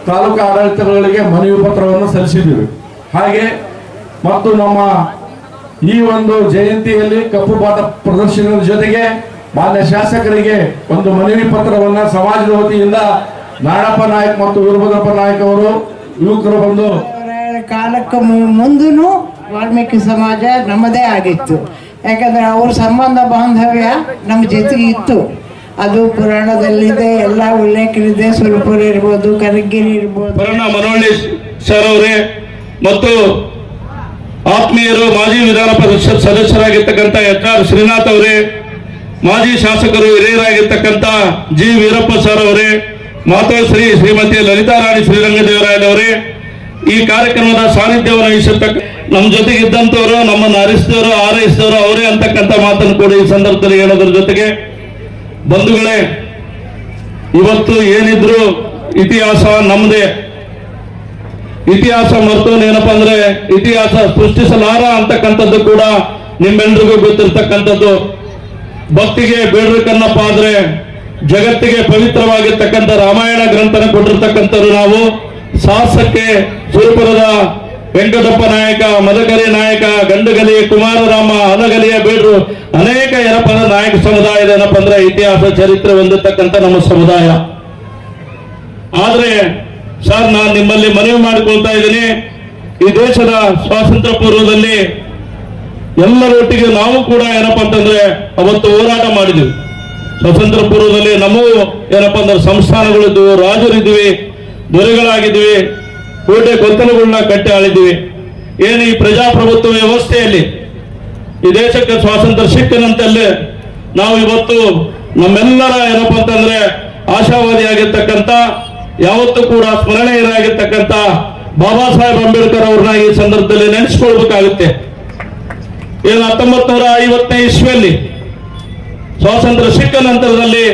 ತಾಲೂಕು ಆಡಳಿತಗಳಿಗೆ ಮನವಿ ಪತ್ರವನ್ನು ಸಲ್ಲಿಸಿದ್ದೀವಿ. ಹಾಗೆ ಮತ್ತು ನಮ್ಮ ಈ ಒಂದು ಜಯಂತಿಯಲ್ಲಿ ಕಪ್ಪು ಬಾಟ ಪ್ರದರ್ಶನದ ಜೊತೆಗೆ ಮಾನ್ಯ ಶಾಸಕರಿಗೆ ಒಂದು ಮನವಿ ಪತ್ರವನ್ನ ಸಮಾಜದ ವತಿಯಿಂದ ನಾರಾಯಣಪ್ಪ ನಾಯಕ್ ಮತ್ತು ವೀರಭದ್ರಪ್ಪ ನಾಯಕ್ ಅವರು ಯುವಕರು ಬಂದು ಕಾಲಕ್ಕೆ ಮುಂದೂ ವಾಲ್ಮೀಕಿ ಸಮಾಜ ನಮ್ಮದೇ ಆಗಿತ್ತು. ಯಾಕಂದ್ರೆ ಅವ್ರ ಸಂಬಂಧ ಬಾಂಧವ್ಯ ನಮ್ಮ ಜೊತೆಗೆ ಇತ್ತು. ಅದು ಪುರಾಣದಲ್ಲಿದೆ, ಎಲ್ಲ ಉಲ್ಲೇಖವಿದೆ. ಸುರಪುರ ಇರ್ಬೋದು, ಕರಗಿರಿ ಇರ್ಬೋದು. ಮನೋಹಳ್ಳಿ ಸರ್ ಅವರೇ ಮತ್ತು ಆತ್ಮೀಯರು, ಮಾಜಿ ವಿಧಾನ ಪರಿಷತ್ ಸದಸ್ಯರಾಗಿರ್ತಕ್ಕಂಥ HR ಶ್ರೀನಾಥ್ ಅವರೇ, ಮಾಜಿ ಶಾಸಕರು ಹಿರಿಯರಾಗಿರ್ತಕ್ಕಂಥ G ವೀರಪ್ಪ ಸರ್ ಅವರೇ, ಮಾತೋಶ್ರೀ ಶ್ರೀಮತಿ ಲಲಿತಾರಾಣಿ ಶ್ರೀರಂಗದೇವರಾಯರವರೇ, ಈ ಕಾರ್ಯಕ್ರಮದ ಸಾನ್ನಿಧ್ಯವನ್ನು ವಹಿಸತಕ್ಕ ನಮ್ಮ ಜೊತೆಗೆ ಇದ್ದಂಥವರು, ನಮ್ಮನ್ನು ಹರಿಸಿದವರು, ಆರೈಸಿದವರು ಅವರೇ ಅಂತಕ್ಕಂಥ ಮಾತನ್ನು ಕೂಡ ಈ ಸಂದರ್ಭದಲ್ಲಿ ಹೇಳೋದ್ರ ಜೊತೆಗೆ, ಬಂಧುಗಳೇ, ಇವತ್ತು ಏನಿದ್ರು ಇತಿಹಾಸ ನಮ್ಮದೇ. ಇತಿಹಾಸ ಮರೆತು ಏನಪ್ಪಾ ಅಂದ್ರೆ ಇತಿಹಾಸ ಸೃಷ್ಟಿಸಲಾರ ಅಂತಕ್ಕಂಥದ್ದು ಕೂಡ ನಿಮ್ಮೆಲ್ಲರಿಗೂ ಗೊತ್ತಿರ್ತಕ್ಕಂಥದ್ದು. ಭಕ್ತಿಗೆ ಬೇಡ್ರ ಕನ್ನಪ್ಪ ಆದ್ರೆ ಜಗತ್ತಿಗೆ ಪವಿತ್ರವಾಗಿರ್ತಕ್ಕಂಥ ರಾಮಾಯಣ ಗ್ರಂಥನ ಕೊಟ್ಟಿರ್ತಕ್ಕಂಥವ್ರು ನಾವು. ಸಾಹಸಕ್ಕೆ ಸುರಪುರದ ವೆಂಕಟಪ್ಪ ನಾಯಕ, ಮದಕರಿ ನಾಯಕ, ಗಂಡಗಲಿ, ಕುಮಾರರಾಮ, ಹನಗಲಿಯ ಬೇಡ್ರು, ಅನೇಕ ಏನಪ್ಪ ಅಂದ್ರೆ ನಾಯಕ ಸಮುದಾಯದ ಏನಪ್ಪ ಅಂದ್ರೆ ಇತಿಹಾಸ ಚರಿತ್ರೆ ಹೊಂದಿರತಕ್ಕಂಥ ನಮ್ಮ ಸಮುದಾಯ. ಆದ್ರೆ ಸರ್, ನಾನು ನಿಮ್ಮಲ್ಲಿ ಮನವಿ ಮಾಡಿಕೊಳ್ತಾ ಇದ್ದೀನಿ, ಈ ದೇಶದ ಸ್ವಾತಂತ್ರ್ಯ ಪೂರ್ವದಲ್ಲಿ ಎಲ್ಲರೊಟ್ಟಿಗೆ ನಾವು ಕೂಡ ಏನಪ್ಪಾ ಅಂತಂದ್ರೆ ಅವತ್ತು ಹೋರಾಟ ಮಾಡಿದ್ವಿ. ಸ್ವಾತಂತ್ರ್ಯ ಪೂರ್ವದಲ್ಲಿ ನಮ್ಮೂ ಏನಪ್ಪಾ ಅಂದ್ರೆ ಸಂಸ್ಥಾನಗಳಿದ್ವು, ರಾಜರಿದ್ವಿ, ದೊರೆಗಳಾಗಿದ್ವಿ, ಕೋಟೆ ಕೊತ್ತಲುಗಳನ್ನ ಕಟ್ಟಿ ಆಳಿದ್ವಿ. ಏನು ಈ ಪ್ರಜಾಪ್ರಭುತ್ವ ವ್ಯವಸ್ಥೆಯಲ್ಲಿ ಈ ದೇಶಕ್ಕೆ ಸ್ವಾತಂತ್ರ್ಯ ಸಿಕ್ಕಿನಂತಲ್ಲೇ ನಾವು ಇವತ್ತು ನಮ್ಮೆಲ್ಲರ ಏನಪ್ಪಾ ಅಂತಂದ್ರೆ ಆಶಾವಾದಿಯಾಗಿರ್ತಕ್ಕಂಥ, ಯಾವತ್ತೂ ಕೂಡ ಸ್ಮರಣೀಯರಾಗಿರ್ತಕ್ಕಂಥ ಬಾಬಾ ಸಾಹೇಬ್ ಅಂಬೇಡ್ಕರ್ ಅವ್ರನ್ನ ಈ ಸಂದರ್ಭದಲ್ಲಿ ನೆನೆಸ್ಕೊಳ್ಬೇಕಾಗುತ್ತೆ. ಏನು 1950ನೇ ಇಸ್ವಿಯಲ್ಲಿ ಸ್ವಾತಂತ್ರ್ಯ ಸಿಕ್ಕ ನಂತರದಲ್ಲಿ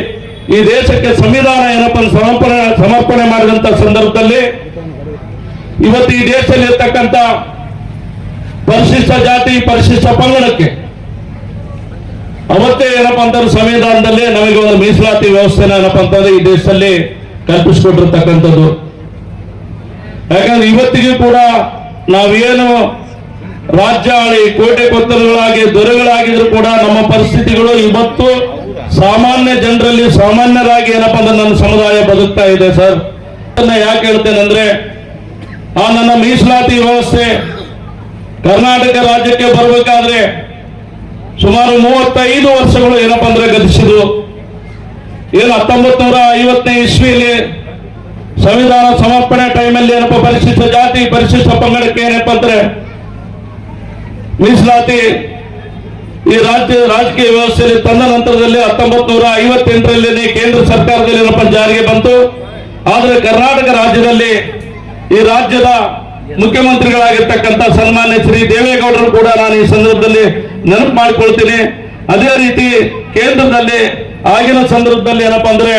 ಈ ದೇಶಕ್ಕೆ ಸಂವಿಧಾನ ಏನಪ್ಪ ಸಮರ್ಪಣೆ ಮಾಡಿದಂತ ಸಂದರ್ಭದಲ್ಲಿ ಇವತ್ತು ಈ ದೇಶದಲ್ಲಿ ಇರ್ತಕ್ಕಂಥ ಪರಿಶಿಷ್ಟ ಜಾತಿ, ಪರಿಶಿಷ್ಟ ಪಂಗಡಕ್ಕೆ ಅವತ್ತೇ ಏನಪ್ಪಾ ಅಂತಂದ್ರೆ ಸಂವಿಧಾನದಲ್ಲಿ ನಮಗೆ ಒಂದು ಮೀಸಲಾತಿ ವ್ಯವಸ್ಥೆನ ಏನಪ್ಪಾ ಅಂತಂದ್ರೆ ಈ ದೇಶದಲ್ಲಿ ಕಲ್ಪಿಸಿಕೊಟ್ಟಿರ್ತಕ್ಕಂಥದ್ದು. ಯಾಕಂದ್ರೆ ಇವತ್ತಿಗೂ ಕೂಡ ನಾವೇನು ರಾಜ್ಯ ಆಳಿ ಕೋಟೆ ಕೊತ್ತಲುಗಳಾಗಿ ದೊರೆಗಳಾಗಿದ್ರು ಕೂಡ ನಮ್ಮ ಪರಿಸ್ಥಿತಿಗಳು ಇವತ್ತು ಸಾಮಾನ್ಯ ಜನರಲ್ಲಿ ಸಾಮಾನ್ಯರಾಗಿ ಏನಪ್ಪಾ ಅಂದ್ರೆ ನನ್ನ ಸಮುದಾಯ ಬದುಕ್ತಾ ಇದೆ ಸರ್. ಯಾಕೆ ಹೇಳ್ತೇನೆಂದ್ರೆ, ಆ ನನ್ನ ಮೀಸಲಾತಿ ವ್ಯವಸ್ಥೆ ಕರ್ನಾಟಕ ರಾಜ್ಯಕ್ಕೆ ಬರಬೇಕಾದ್ರೆ ಸುಮಾರು 35 ವರ್ಷಗಳು ಏನಪ್ಪಾ ಅಂದ್ರೆ ಗತಿಸಿದ್ರು. ಏನು 1950ನೇ ಇಸ್ವಿಯಲ್ಲಿ ಸಂವಿಧಾನ ಸಮರ್ಪಣೆ ಟೈಮಲ್ಲಿ ಏನಪ್ಪ ಪರಿಶಿಷ್ಟ ಜಾತಿ, ಪರಿಶಿಷ್ಟ ಪಂಗಡಕ್ಕೆ ಏನಪ್ಪಾ ಅಂದ್ರೆ ಮೀಸಲಾತಿ ಈ ರಾಜಕೀಯ ವ್ಯವಸ್ಥೆಯಲ್ಲಿ ತಂದ ನಂತರದಲ್ಲಿ 1958ರಲ್ಲಿ ಕೇಂದ್ರ ಸರ್ಕಾರದಲ್ಲಿ ಏನಪ್ಪ ಜಾರಿಗೆ ಬಂತು. ಆದರೆ ಕರ್ನಾಟಕ ರಾಜ್ಯದಲ್ಲಿ ಈ ರಾಜ್ಯದ ಮುಖ್ಯಮಂತ್ರಿಗಳಾಗಿರ್ತಕ್ಕಂಥ ಸನ್ಮಾನ್ಯ ಶ್ರೀ ದೇವೇಗೌಡರು ಕೂಡ ನಾನು ಈ ಸಂದರ್ಭದಲ್ಲಿ ನೆನಪು ಮಾಡಿಕೊಳ್ತೀನಿ. ಅದೇ ರೀತಿ ಕೇಂದ್ರದಲ್ಲಿ ಆಗಿನ ಸಂದರ್ಭದಲ್ಲಿ ಏನಪ್ಪಾ ಅಂದ್ರೆ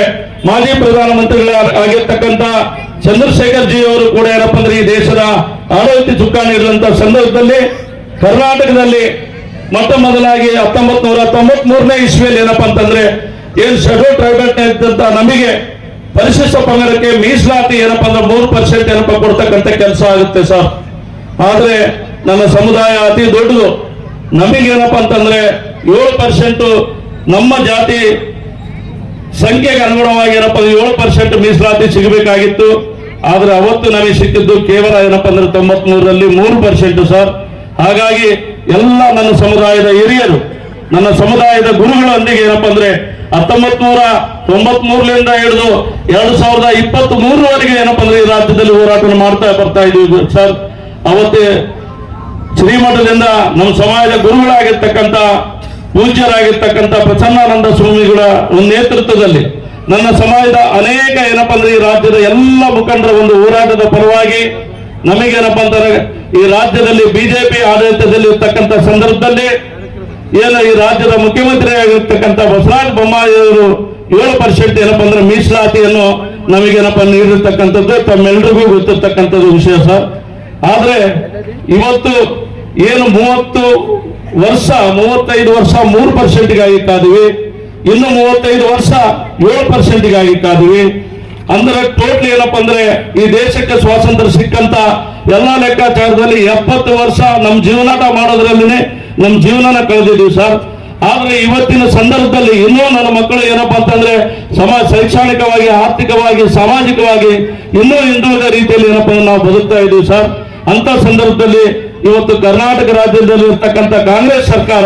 ಮಾಜಿ ಪ್ರಧಾನಮಂತ್ರಿಗಳಾಗಿರ್ತಕ್ಕಂಥ ಚಂದ್ರಶೇಖರ್ ಜಿ ಅವರು ಕೂಡ ಏನಪ್ಪಾ ಅಂದ್ರೆ ಈ ದೇಶದ ಆಡಳಿತ ಚುಕ್ಕಾಣಿ ಇರುವಂತ ಸಂದರ್ಭದಲ್ಲಿ ಕರ್ನಾಟಕದಲ್ಲಿ ಮೊಟ್ಟ ಮೊದಲಾಗಿ 1993ನೇ ಇಸ್ವಿಯಲ್ಲಿ ಏನಪ್ಪಾ ಅಂತಂದ್ರೆ ಏನು ಶೆಡ್ಯೂಲ್ ಟ್ರೈಬಲ್ ಇದ್ದಂತ ನಮಗೆ ಪರಿಶಿಷ್ಟ ಪಂಗಡಕ್ಕೆ ಮೀಸಲಾತಿ ಏನಪ್ಪಾ ಅಂದ್ರೆ 3% ಏನಪ್ಪಾ ಕೊಡ್ತಕ್ಕಂಥ ಕೆಲಸ ಆಗುತ್ತೆ ಸರ್. ಆದ್ರೆ ನನ್ನ ಸಮುದಾಯ ಅತಿ ದೊಡ್ಡದು. ನಮಗೇನಪ್ಪಾ ಅಂತಂದ್ರೆ 7% ನಮ್ಮ ಜಾತಿ ಸಂಖ್ಯೆಗೆ ಅನುಗುಣವಾಗಿ ಏನಪ್ಪಾ 7% ಮೀಸಲಾತಿ ಸಿಗಬೇಕಾಗಿತ್ತು. ಆದ್ರೆ ಅವತ್ತು ನಮಗೆ ಸಿಕ್ಕಿದ್ದು ಕೇವಲ ಏನಪ್ಪಾ ಅಂದ್ರೆ 93ರಲ್ಲಿ 3% ಸರ್. ಹಾಗಾಗಿ ಎಲ್ಲ ನನ್ನ ಸಮುದಾಯದ ಹಿರಿಯರು, ನನ್ನ ಸಮುದಾಯದ ಗುರುಗಳೊಂದಿಗೆ ಏನಪ್ಪಾ ಅಂದ್ರೆ 1993ರಿಂದ ಹಿಡಿದು 2023ವರೆಗೆ ಏನಪ್ಪಾ ಅಂದ್ರೆ ಈ ರಾಜ್ಯದಲ್ಲಿ ಹೋರಾಟ ಮಾಡ್ತಾ ಬರ್ತಾ ಇದೀವಿ ಸರ್. ಅವತ್ತೇ ಶ್ರೀಮಠದಿಂದ ನಮ್ಮ ಸಮಾಜದ ಗುರುಗಳಾಗಿರ್ತಕ್ಕಂಥ ಪೂಜ್ಯರಾಗಿರ್ತಕ್ಕಂಥ ಪ್ರಸನ್ನಾನಂದ ಸ್ವಾಮಿಗಳ ಒಂದು ನೇತೃತ್ವದಲ್ಲಿ ನನ್ನ ಸಮಾಜದ ಅನೇಕ ಏನಪ್ಪಾ ಅಂದ್ರೆ ಈ ರಾಜ್ಯದ ಎಲ್ಲ ಮುಖಂಡರ ಒಂದು ಹೋರಾಟದ ಪರವಾಗಿ ನಮಗೇನಪ್ಪಾ ಅಂತಂದ್ರೆ ಈ ರಾಜ್ಯದಲ್ಲಿ ಬಿಜೆಪಿ ಆಡಳಿತದಲ್ಲಿ ಇರ್ತಕ್ಕಂಥ ಸಂದರ್ಭದಲ್ಲಿ ಏನು ಈ ರಾಜ್ಯದ ಮುಖ್ಯಮಂತ್ರಿ ಆಗಿರ್ತಕ್ಕಂಥ ಬಸವರಾಜ ಬೊಮ್ಮಾಯಿ ಅವರು 7% ಏನಪ್ಪಾ ಅಂದ್ರೆ ಮೀಸಲಾತಿಯನ್ನು ನಮಗೇನಪ್ಪಾ ನೀಡಿರ್ತಕ್ಕಂಥದ್ದು ತಮ್ಮೆಲ್ಲರಿಗೂ ಗೊತ್ತಿರ್ತಕ್ಕಂಥದ್ದು ವಿಷಯ ಸರ್. ಆದ್ರೆ ಇವತ್ತು ಏನು 35 ವರ್ಷ 3%ಗಾಗಿ ಕಾದಿವಿ, ಇನ್ನು 35 ವರ್ಷ 7%ಗಾಗಿ ಕಾದಿವಿ. ಅಂದ್ರೆ ಟೋಟಲ್ ಏನಪ್ಪಾ ಅಂದ್ರೆ ಈ ದೇಶಕ್ಕೆ ಸ್ವಾತಂತ್ರ್ಯ ಸಿಕ್ಕಂತ ಎಲ್ಲಾ ಲೆಕ್ಕಾಚಾರದಲ್ಲಿ 70 ವರ್ಷ ನಮ್ಮ ಜೀವನಾಟ ಮಾಡೋದ್ರಲ್ಲಿನೇ ನಮ್ಮ ಜೀವನನ ಕಳೆದಿದ್ದೀವಿ ಸರ್. ಆದ್ರೆ ಇವತ್ತಿನ ಸಂದರ್ಭದಲ್ಲಿ ಇನ್ನೂ ನನ್ನ ಮಕ್ಕಳು ಏನಪ್ಪಾ ಅಂತಂದ್ರೆ ಶೈಕ್ಷಣಿಕವಾಗಿ, ಆರ್ಥಿಕವಾಗಿ, ಸಾಮಾಜಿಕವಾಗಿ ಇನ್ನೂ ಹಿಂದುಳಿದ ರೀತಿಯಲ್ಲಿ ಏನಪ್ಪಾ ನಾವು ಬದುಕ್ತಾ ಇದ್ದೀವಿ ಸರ್. ಅಂತ ಸಂದರ್ಭದಲ್ಲಿ ಇವತ್ತು ಕರ್ನಾಟಕ ರಾಜ್ಯದಲ್ಲಿ ಇರ್ತಕ್ಕಂಥ ಕಾಂಗ್ರೆಸ್ ಸರ್ಕಾರ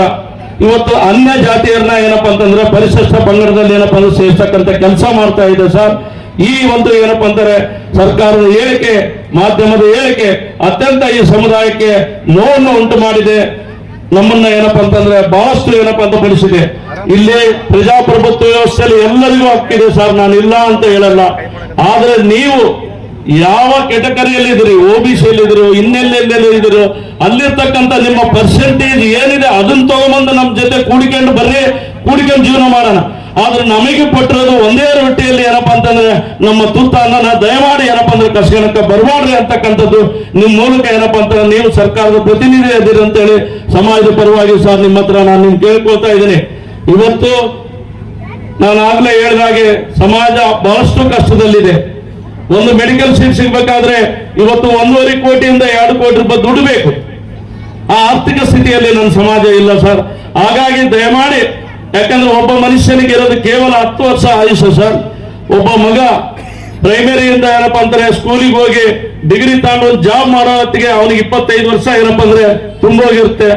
ಇವತ್ತು ಅನ್ಯ ಜಾತಿಯರನ್ನ ಏನಪ್ಪಾ ಅಂತಂದ್ರೆ ಪರಿಶಿಷ್ಟ ಪಂಗಡದಲ್ಲಿ ಏನಪ್ಪಾ ಅಂದ್ರೆ ಸೇರ್ತಕ್ಕಂಥ ಕೆಲಸ ಮಾಡ್ತಾ ಇದೆ ಸರ್. ಈ ಒಂದು ಏನಪ್ಪಾ ಅಂತಾರೆ ಸರ್ಕಾರದ ಹೇಳಿಕೆ, ಮಾಧ್ಯಮದ ಹೇಳಿಕೆ ಅತ್ಯಂತ ಈ ಸಮುದಾಯಕ್ಕೆ ನೋವನ್ನು ಉಂಟು ಮಾಡಿದೆ. ನಮ್ಮನ್ನ ಏನಪ್ಪಾ ಅಂತಂದ್ರೆ ಬಹಳಷ್ಟು ಏನಪ್ಪಾ ಅಂತ ಪಡಿಸಿದೆ. ಇಲ್ಲಿ ಪ್ರಜಾಪ್ರಭುತ್ವ ವ್ಯವಸ್ಥೆಯಲ್ಲಿ ಎಲ್ಲರಿಗೂ ಹಕ್ಕಿದೆ ಸರ್, ನಾನು ಇಲ್ಲ ಅಂತ ಹೇಳಲ್ಲ. ಆದ್ರೆ ನೀವು ಯಾವ ಕೆಟಗರಿಯಲ್ಲಿ ಇದ್ರಿ, OBCಯಲ್ಲಿ ಇದ್ರು, ಇನ್ನೆಲ್ಲೆಲ್ಲೆಲ್ಲ ಇದ್ರು, ಅಲ್ಲಿರ್ತಕ್ಕಂಥ ನಿಮ್ಮ ಪರ್ಸೆಂಟೇಜ್ ಏನಿದೆ ಅದನ್ನ ತಗೊಂಬಂದು ನಮ್ಮ ಜೊತೆ ಕೂಡಿಕೊಂಡು ಜೀವನ ಮಾಡೋಣ. ಆದ್ರೆ ನಮಗೆ ಕೊಟ್ಟಿರೋದು ಒಂದೇ ರೊಟ್ಟಿಯಲ್ಲಿ ಏನಪ್ಪಾ ಅಂತಂದ್ರೆ ನಮ್ಮ ತುತ್ತ ಅನ್ನ ದಯಮಾಡಿ ಏನಪ್ಪಾ ಅಂದ್ರೆ ಕಷ್ಟಕ್ಕೆ ಬರಬಾರ್ದು ಅಂತಕ್ಕಂಥದ್ದು ನಿಮ್ಮ ಮೂಲಕ ಏನಪ್ಪಾ ಅಂತಂದ್ರೆ ನೀವು ಸರ್ಕಾರದ ಪ್ರತಿನಿಧಿ ಇದ್ದೀರಿ ಅಂತೇಳಿ ಸಮಾಜದ ಪರವಾಗಿ ಸರ್ ನಿಮ್ಮ ಹತ್ರ ನಾನು ಕೇಳ್ಕೊಳ್ತಾ ಇದ್ದೀನಿ. ಇವತ್ತು ನಾನು ಆಗ್ಲೇ ಹೇಳಿದಾಗೆ ಸಮಾಜ ಬಹಳಷ್ಟು ಕಷ್ಟದಲ್ಲಿದೆ. ಒಂದು ಮೆಡಿಕಲ್ ಸೀಟ್ ಸಿಗ್ಬೇಕಾದ್ರೆ ಇವತ್ತು 1.5 ಕೋಟಿಯಿಂದ 2 ಕೋಟಿ ರೂಪಾಯಿ ದುಡ್ಡು ಬೇಕು. ಆ ಆರ್ಥಿಕ ಸ್ಥಿತಿಯಲ್ಲಿ ನನ್ನ ಸಮಾಜ ಇಲ್ಲ ಸರ್. ಹಾಗಾಗಿ ದಯಮಾಡಿ, ಯಾಕಂದ್ರೆ ಒಬ್ಬ ಮನುಷ್ಯನಿಗೆ ಇರೋದು ಕೇವಲ 10 ವರ್ಷ ಆಯುಷ್ಯ ಸರ್. ಒಬ್ಬ ಮಗ ಪ್ರೈಮರಿಯಿಂದ ಏನಪ್ಪಾ ಅಂದ್ರೆ ಸ್ಕೂಲಿಗೆ ಹೋಗಿ ಡಿಗ್ರಿ ತಗೊಂಡು ಜಾಬ್ ಮಾಡೋ ಹೊತ್ತಿಗೆ ಅವನಿಗೆ 25 ವರ್ಷ ಏನಪ್ಪಾ ಅಂದ್ರೆ ತುಂಬೋಗಿರುತ್ತೆ.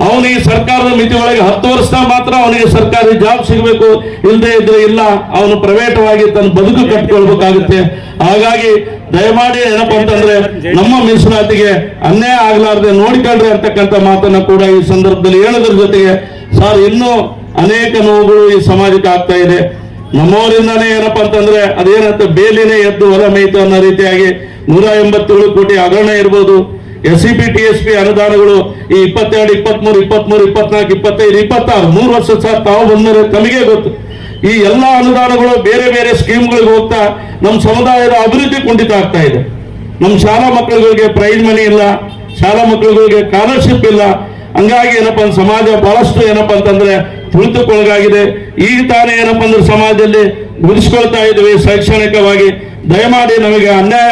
ಅವನಿಗೆ ಸರ್ಕಾರದ ಮಿತಿ ಒಳಗೆ 10 ವರ್ಷ ಮಾತ್ರ ಅವನಿಗೆ ಸರ್ಕಾರಿ ಜಾಬ್ ಸಿಗಬೇಕು, ಇಲ್ಲದೆ ಇದ್ರೆ ಇಲ್ಲ, ಅವನು ಪ್ರೈವೇಟವಾಗಿ ತನ್ನ ಬದುಕು ಕಟ್ಕೊಳ್ಬೇಕಾಗುತ್ತೆ. ಹಾಗಾಗಿ ದಯಮಾಡಿ ಏನಪ್ಪಾ ಅಂತಂದ್ರೆ ನಮ್ಮ ಮೀಸಲಾತಿಗೆ ಅನ್ಯಾಯ ಆಗ್ಲಾರ್ದೆ ನೋಡಿಕೊಂಡ್ರೆ ಅಂತಕ್ಕಂಥ ಮಾತನ್ನ ಕೂಡ ಈ ಸಂದರ್ಭದಲ್ಲಿ ಹೇಳೋದ್ರ ಜೊತೆಗೆ ಸರ್ ಇನ್ನೂ ಅನೇಕ ನೋವುಗಳು ಈ ಸಮಾಜಕ್ಕೆ ಆಗ್ತಾ ಇದೆ. ನಮ್ಮವರಿಂದಾನೇ ಏನಪ್ಪಾ ಅಂತಂದ್ರೆ ಅದೇನಂತ ಬೇಲಿನೇ ಎದ್ದು ಹೊಲ ಮೇಯ್ತು ಅನ್ನೋ ರೀತಿಯಾಗಿ 187 ಕೋಟಿ ಹಗರಣ ಇರ್ಬೋದು, SCP TSP ಅನುದಾನಗಳು ಈ 22, 23, 24, 24, 25, 26 3 ವರ್ಷ ಸರ್ ತಾವು ಬಂದರೆ ತಮಗೆ ಗೊತ್ತು. ಈ ಎಲ್ಲ ಅನುದಾನಗಳು ಬೇರೆ ಬೇರೆ ಸ್ಕೀಮ್ಗಳಿಗೆ ಹೋಗ್ತಾ ನಮ್ಮ ಸಮುದಾಯದ ಅಭಿವೃದ್ಧಿ ಕುಂಠಿತ ಆಗ್ತಾ ಇದೆ. ನಮ್ಮ ಶಾಲಾ ಮಕ್ಕಳುಗಳಿಗೆ ಪ್ರೈಸ್ ಮನಿ ಇಲ್ಲ, ಶಾಲಾ ಮಕ್ಕಳುಗಳಿಗೆ ಸ್ಕಾಲರ್ಶಿಪ್ ಇಲ್ಲ. ಹಂಗಾಗಿ ಏನಪ್ಪಾ ಸಮಾಜ ಬಹಳಷ್ಟು ಏನಪ್ಪಾ ಅಂತಂದ್ರೆ ತುಳಿತಕ್ಕೊಳಗಾಗಿದೆ. ಈಗ ತಾನೇ ಏನಪ್ಪಾ ಅಂದ್ರೆ ಸಮಾಜದಲ್ಲಿ ಗುರುಸ್ಕೊಳ್ತಾ ಇದ್ವಿ ಶೈಕ್ಷಣಿಕವಾಗಿ. ದಯಮಾಡಿ ನಮಗೆ ಅನ್ಯಾಯ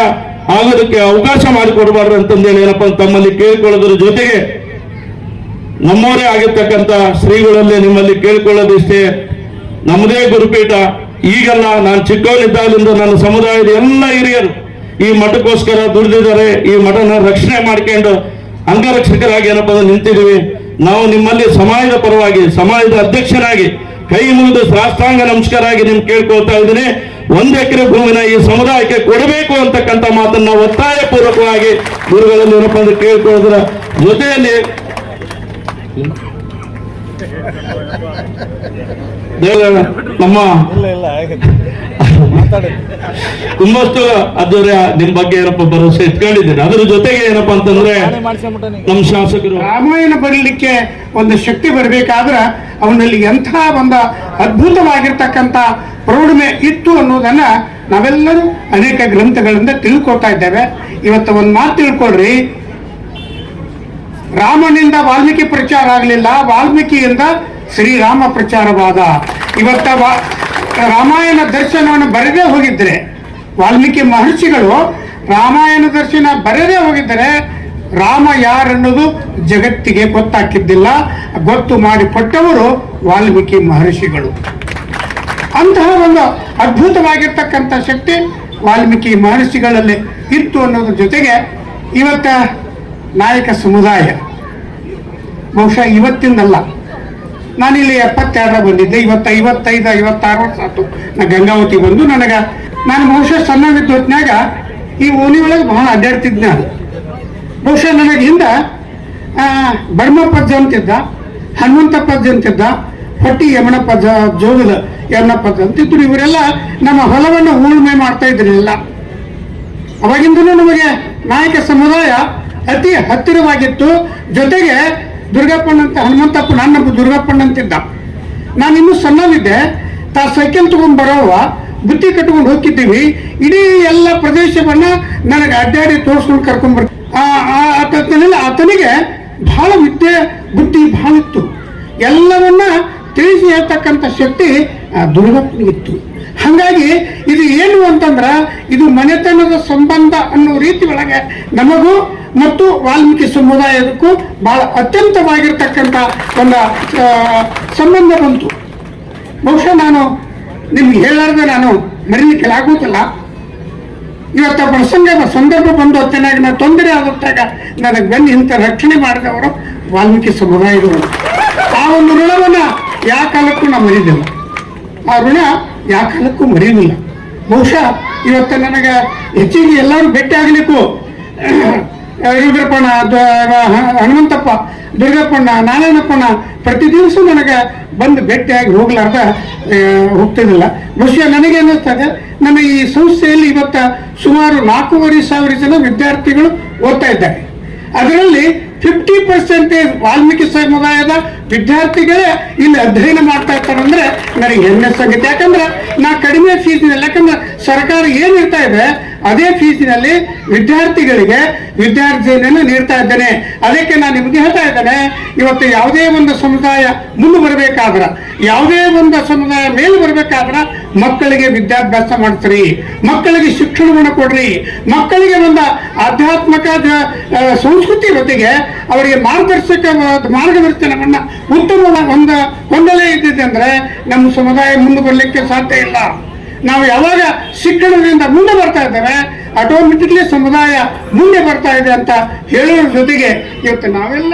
ಆಗೋದಕ್ಕೆ ಅವಕಾಶ ಮಾಡಿಕೊಡಬಾರ್ದು ಅಂತಂದೇಳಿ ಏನಪ್ಪಾ ತಮ್ಮಲ್ಲಿ ಕೇಳಿಕೊಳ್ಳೋದ್ರ ಜೊತೆಗೆ ನಮ್ಮವರೇ ಆಗಿರ್ತಕ್ಕಂಥ ಶ್ರೀಗಳಲ್ಲಿ ನಿಮ್ಮಲ್ಲಿ ಕೇಳಿಕೊಳ್ಳೋದಿಷ್ಟೇ, ನಮ್ಮದೇ ಗುರುಪೀಠ. ಈಗಲ್ಲ, ನಾನು ಚಿಕ್ಕವನಿದ್ದಾಗಲಿಂದ ನನ್ನ ಸಮುದಾಯದ ಎಲ್ಲ ಹಿರಿಯರು ಈ ಮಠಕ್ಕೋಸ್ಕರ ದುಡಿದಿದ್ದಾರೆ. ಈ ಮಠನ ರಕ್ಷಣೆ ಮಾಡ್ಕೊಂಡು ಅಂಗರಕ್ಷಕರಾಗಿ ಏನಪ್ಪಾ ನಿಂತಿದ್ದೀವಿ. ನಾವು ನಿಮ್ಮಲ್ಲಿ ಸಮಾಜದ ಪರವಾಗಿ, ಸಮಾಜದ ಅಧ್ಯಕ್ಷನಾಗಿ ಕೈ ಮುಗಿದು ಸಾಷ್ಟಾಂಗ ನಮಸ್ಕಾರ ಆಗಿ ನಿಮ್ಗೆ ಕೇಳ್ಕೊಳ್ತಾ ಇದ್ದೀನಿ. 1 ಎಕರೆ ಭೂಮಿನ ಈ ಸಮುದಾಯಕ್ಕೆ ಕೊಡಬೇಕು ಅಂತಕ್ಕಂಥ ಮಾತನ್ನ ಒತ್ತಾಯ ಪೂರ್ವಕವಾಗಿ ಗುರುಗಳಲ್ಲಿ ಏನಪ್ಪಾ ಅಂದ್ರೆ ಕೇಳ್ಕೊಳ್ಳೋದ್ರ ಜೊತೆಯಲ್ಲಿ ನಮ್ಮ ತುಂಬಷ್ಟು ಅದರ ನಿಮ್ ಬಗ್ಗೆ ಏನಪ್ಪ ಭರವಸೆ ಇಟ್ಕೊಂಡಿದ್ದೀನಿ. ಅದ್ರ ಜೊತೆಗೆ ಏನಪ್ಪಾ ಅಂತಂದ್ರೆ ನಮ್ಮ ಶಾಸಕರು ರಾಮಾಯಣ ಬರಲಿಕ್ಕೆ ಒಂದು ಶಕ್ತಿ ಬರಬೇಕಾದ್ರೆ ಅವನಲ್ಲಿ ಎಂಥ ಒಂದು ಅದ್ಭುತವಾಗಿರ್ತಕ್ಕಂಥ ಪ್ರೌಢಮೆ ಇತ್ತು ಅನ್ನೋದನ್ನ ನಾವೆಲ್ಲರೂ ಅನೇಕ ಗ್ರಂಥಗಳಿಂದ ತಿಳ್ಕೊಳ್ತಾ ಇದ್ದೇವೆ. ಇವತ್ತು ಒಂದು ಮಾತು ತಿಳ್ಕೊಳ್ರಿ, ರಾಮನಿಂದ ವಾಲ್ಮೀಕಿ ಪ್ರಚಾರ ಆಗಲಿಲ್ಲ, ವಾಲ್ಮೀಕಿಯಿಂದ ಶ್ರೀರಾಮ ಪ್ರಚಾರವಾದ. ಇವತ್ತ ರಾಮಾಯಣ ದರ್ಶನವನ್ನು ಬರೆದೇ ಹೋಗಿದ್ರೆ, ವಾಲ್ಮೀಕಿ ಮಹರ್ಷಿಗಳು ರಾಮಾಯಣ ದರ್ಶನ ಬರೆದೇ ಹೋಗಿದ್ದರೆ ರಾಮ ಯಾರನ್ನೋದು ಜಗತ್ತಿಗೆ ಗೊತ್ತಾಕಿದ್ದಿಲ್ಲ. ಗೊತ್ತು ಮಾಡಿಕೊಟ್ಟವರು ವಾಲ್ಮೀಕಿ ಮಹರ್ಷಿಗಳು. ಅಂತಹ ಒಂದು ಅದ್ಭುತವಾಗಿರ್ತಕ್ಕಂಥ ಶಕ್ತಿ ವಾಲ್ಮೀಕಿ ಮಹರ್ಷಿಗಳಲ್ಲಿ ಇತ್ತು ಅನ್ನೋದ್ರ ಜೊತೆಗೆ ಇವತ್ತ ನಾಯಕ ಸಮುದಾಯ ಬಹುಶಃ ಇವತ್ತಿಂದಲ್ಲ, ನಾನಿಲ್ಲಿ 72 ಬಂದಿದ್ದೆ, 55 56 ವರ್ಷ ಆಯ್ತು ನಾ ಗಂಗಾವತಿ ಬಂದು. ನಾನು ಬಹುಶಃ ಸಣ್ಣವಿದ್ದ ಹೊತ್ನಾಗ ಈ ಓಣಿ ಒಳಗೆ ಬಹಳ ಅಡ್ಡಾಡ್ತಿದ್ದೆ ನಾನು. ಬಹುಶಃ ನನಗೆ ಹಿಂದೆ ಬಡ್ಮಪ್ಪಜ್ಜ ಅಂತಿದ್ದ, ಹನುಮಂತಪ್ಪಜ್ಜ ಅಂತಿದ್ದ, ಹೊಟ್ಟಿ ಯಮನಪ್ಪಜ್ಜ, ಜೋಗದ ಯಮನಪ್ಪಜ್ಜ ಅಂತಿದ್ರು. ಇವರೆಲ್ಲ ನಮ್ಮ ಹೊಲವನ್ನು ಉಳುಮೆ ಮಾಡ್ತಾ ಇದ್ರಲ್ಲ. ಅವಾಗಿಂದಲೂ ನಮಗೆ ನಾಯಕ ಸಮುದಾಯ ಅತಿ ಹತ್ತಿರವಾಗಿತ್ತು. ಜೊತೆಗೆ ದುರ್ಗಪ್ಪಣ್ಣ ಅಂತ ಹನುಮಂತಪ್ಪ, ನನ್ನೊಬ್ಬ ದುರ್ಗಪ್ಪಣ್ಣ ಅಂತಿದ್ದ. ನಾನಿನ್ನೂ ಸಣ್ಣವಿದ್ದೆ. ಸೈಕಲ್ ತಗೊಂಡ್ ಬರೋವ ಬುತ್ತಿ ಕಟ್ಕೊಂಡು ಹೋಗಿದ್ದೀವಿ. ಇಡೀ ಎಲ್ಲ ಪ್ರದೇಶವನ್ನ ನನಗೆ ಅಡ್ಡಾಡಿ ತೋರಿಸ್ಕೊಂಡು ಕರ್ಕೊಂಡ್ಬರ್. ಆತನಿಗೆ ಬಹಳ ವಿದ್ಯೆ ಬುದ್ಧಿ ಬಹಳ ಇತ್ತು. ಎಲ್ಲವನ್ನ ತಿಳಿಸಿ ಹೇಳ್ತಕ್ಕಂಥ ಶಕ್ತಿ ದುರ್ಗಪ್ಪನಿಗಿತ್ತು. ಹಾಗಾಗಿ ಇದು ಏನು ಅಂತಂದ್ರ ಇದು ಮನೆತನದ ಸಂಬಂಧ ಅನ್ನೋ ರೀತಿ ಒಳಗೆ ನಮಗೂ ಮತ್ತು ವಾಲ್ಮೀಕಿ ಸಮುದಾಯದಕ್ಕೂ ಬಹಳ ಅತ್ಯಂತವಾಗಿರ್ತಕ್ಕಂಥ ಒಂದು ಸಂಬಂಧ ಬಂತು. ಬಹುಶಃ ನಾನು ನಿಮ್ಗೆ ಹೇಳಾರ್ದೆ ನಾನು ಮರೀಲಿಕ್ಕೆ ಆಗುವುದಿಲ್ಲ. ಇವತ್ತ ಸಂದರ್ಭ ಬಂದು ಹೊತ್ತಿನಾಗ ನಾನು ತೊಂದರೆ ಆದಾಗ ನನಗೆ ಬೆನ್ನು ಇಂಥ ರಕ್ಷಣೆ ಮಾಡಿದವರು ವಾಲ್ಮೀಕಿ ಸಮುದಾಯದವರು. ಆ ಒಂದು ಋಣವನ್ನ ಯಾವ ಕಾಲಕ್ಕೂ ನಾವು ಮರೀದಿಲ್ಲ. ಆ ಋಣ ಯಾವ ಕಾಲಕ್ಕೂ ಮರೆಯುವುದಿಲ್ಲ. ಬಹುಶಃ ಇವತ್ತು ನನಗೆ ಹೆಚ್ಚಿಗೆ ಎಲ್ಲರೂ ಭೇಟಿ ಆಗಲಿಕ್ಕೂ ರುದ್ರಪ್ಪಣ್ಣ, ಹನುಮಂತಪ್ಪ, ದುರ್ಗಪ್ಪಣ್ಣ, ನಾರಾಯಣಪ್ಪಣ್ಣ ಪ್ರತಿ ದಿವಸ ನನಗೆ ಬಂದು ಭೇಟಿಯಾಗಿ ಹೋಗ್ಲಾರ್ದ ಹೋಗ್ತಿದ್ದಿಲ್ಲ. ಬಹುಶಃ ನನಗೆ ಅನ್ನಿಸ್ತದೆ, ನಮ್ಮ ಈ ಸಂಸ್ಥೆಯಲ್ಲಿ ಇವತ್ತು ಸುಮಾರು 4,500 ಜನ ವಿದ್ಯಾರ್ಥಿಗಳು ಓದ್ತಾ ಇದ್ದಾರೆ. ಅದರಲ್ಲಿ 50% ವಾಲ್ಮೀಕಿ ಸಮುದಾಯದ ವಿದ್ಯಾರ್ಥಿಗಳೇ ಇಲ್ಲಿ ಅಧ್ಯಯನ ಮಾಡ್ತಾ ಇರ್ತಾರೆ ಅಂದ್ರೆ ನನಗೆ ಹೆಮ್ಮೆ ಸಂಗತಿ. ಯಾಕಂದ್ರೆ ನಾ ಕಡಿಮೆ ಫೀಸಿನಲ್ಲಿ, ಯಾಕಂದ್ರೆ ಸರ್ಕಾರ ಏನಿರ್ತಾ ಇದೆ ಅದೇ ಫೀಸಿನಲ್ಲಿ ವಿದ್ಯಾರ್ಥಿಗಳಿಗೆ ವಿದ್ಯಾರ್ಜನೆಯನ್ನು ನೀಡ್ತಾ ಇದ್ದೇನೆ. ಅದಕ್ಕೆ ನಾನು ನಿಮ್ಗೆ ಹೇಳ್ತಾ ಇದ್ದೇನೆ, ಇವತ್ತು ಯಾವುದೇ ಒಂದು ಸಮುದಾಯ ಮುಂದೆ ಬರಬೇಕಾದ್ರ, ಯಾವುದೇ ಒಂದು ಸಮುದಾಯ ಮೇಲೆ ಬರಬೇಕಾದ್ರ ಮಕ್ಕಳಿಗೆ ವಿದ್ಯಾಭ್ಯಾಸ ಮಾಡ್ತೀರಿ, ಮಕ್ಕಳಿಗೆ ಶಿಕ್ಷಣವನ್ನು ಕೊಡ್ರಿ, ಮಕ್ಕಳಿಗೆ ಒಂದು ಆಧ್ಯಾತ್ಮಿಕ ಸಂಸ್ಕೃತಿ ಜೊತೆಗೆ ಅವರಿಗೆ ಮಾರ್ಗದರ್ಶನವನ್ನ ಉತ್ತಮವಾದ ಹೊಂದಲೇ ಇದ್ದಿದೆ ಅಂದ್ರೆ ನಮ್ಮ ಸಮುದಾಯ ಮುಂದೆ ಬರಲಿಕ್ಕೆ ಸಾಧ್ಯ ಇಲ್ಲ. ನಾವು ಯಾವಾಗ ಶಿಕ್ಷಣದಿಂದ ಮುಂದೆ ಬರ್ತಾ ಇದ್ದೇವೆ ಆಟೋಮೆಟಿಕ್ಲಿ ಸಮುದಾಯ ಮುಂದೆ ಬರ್ತಾ ಇದೆ ಅಂತ ಹೇಳೋದ್ರ ಜೊತೆಗೆ ಇವತ್ತು ನೀವೆಲ್ಲ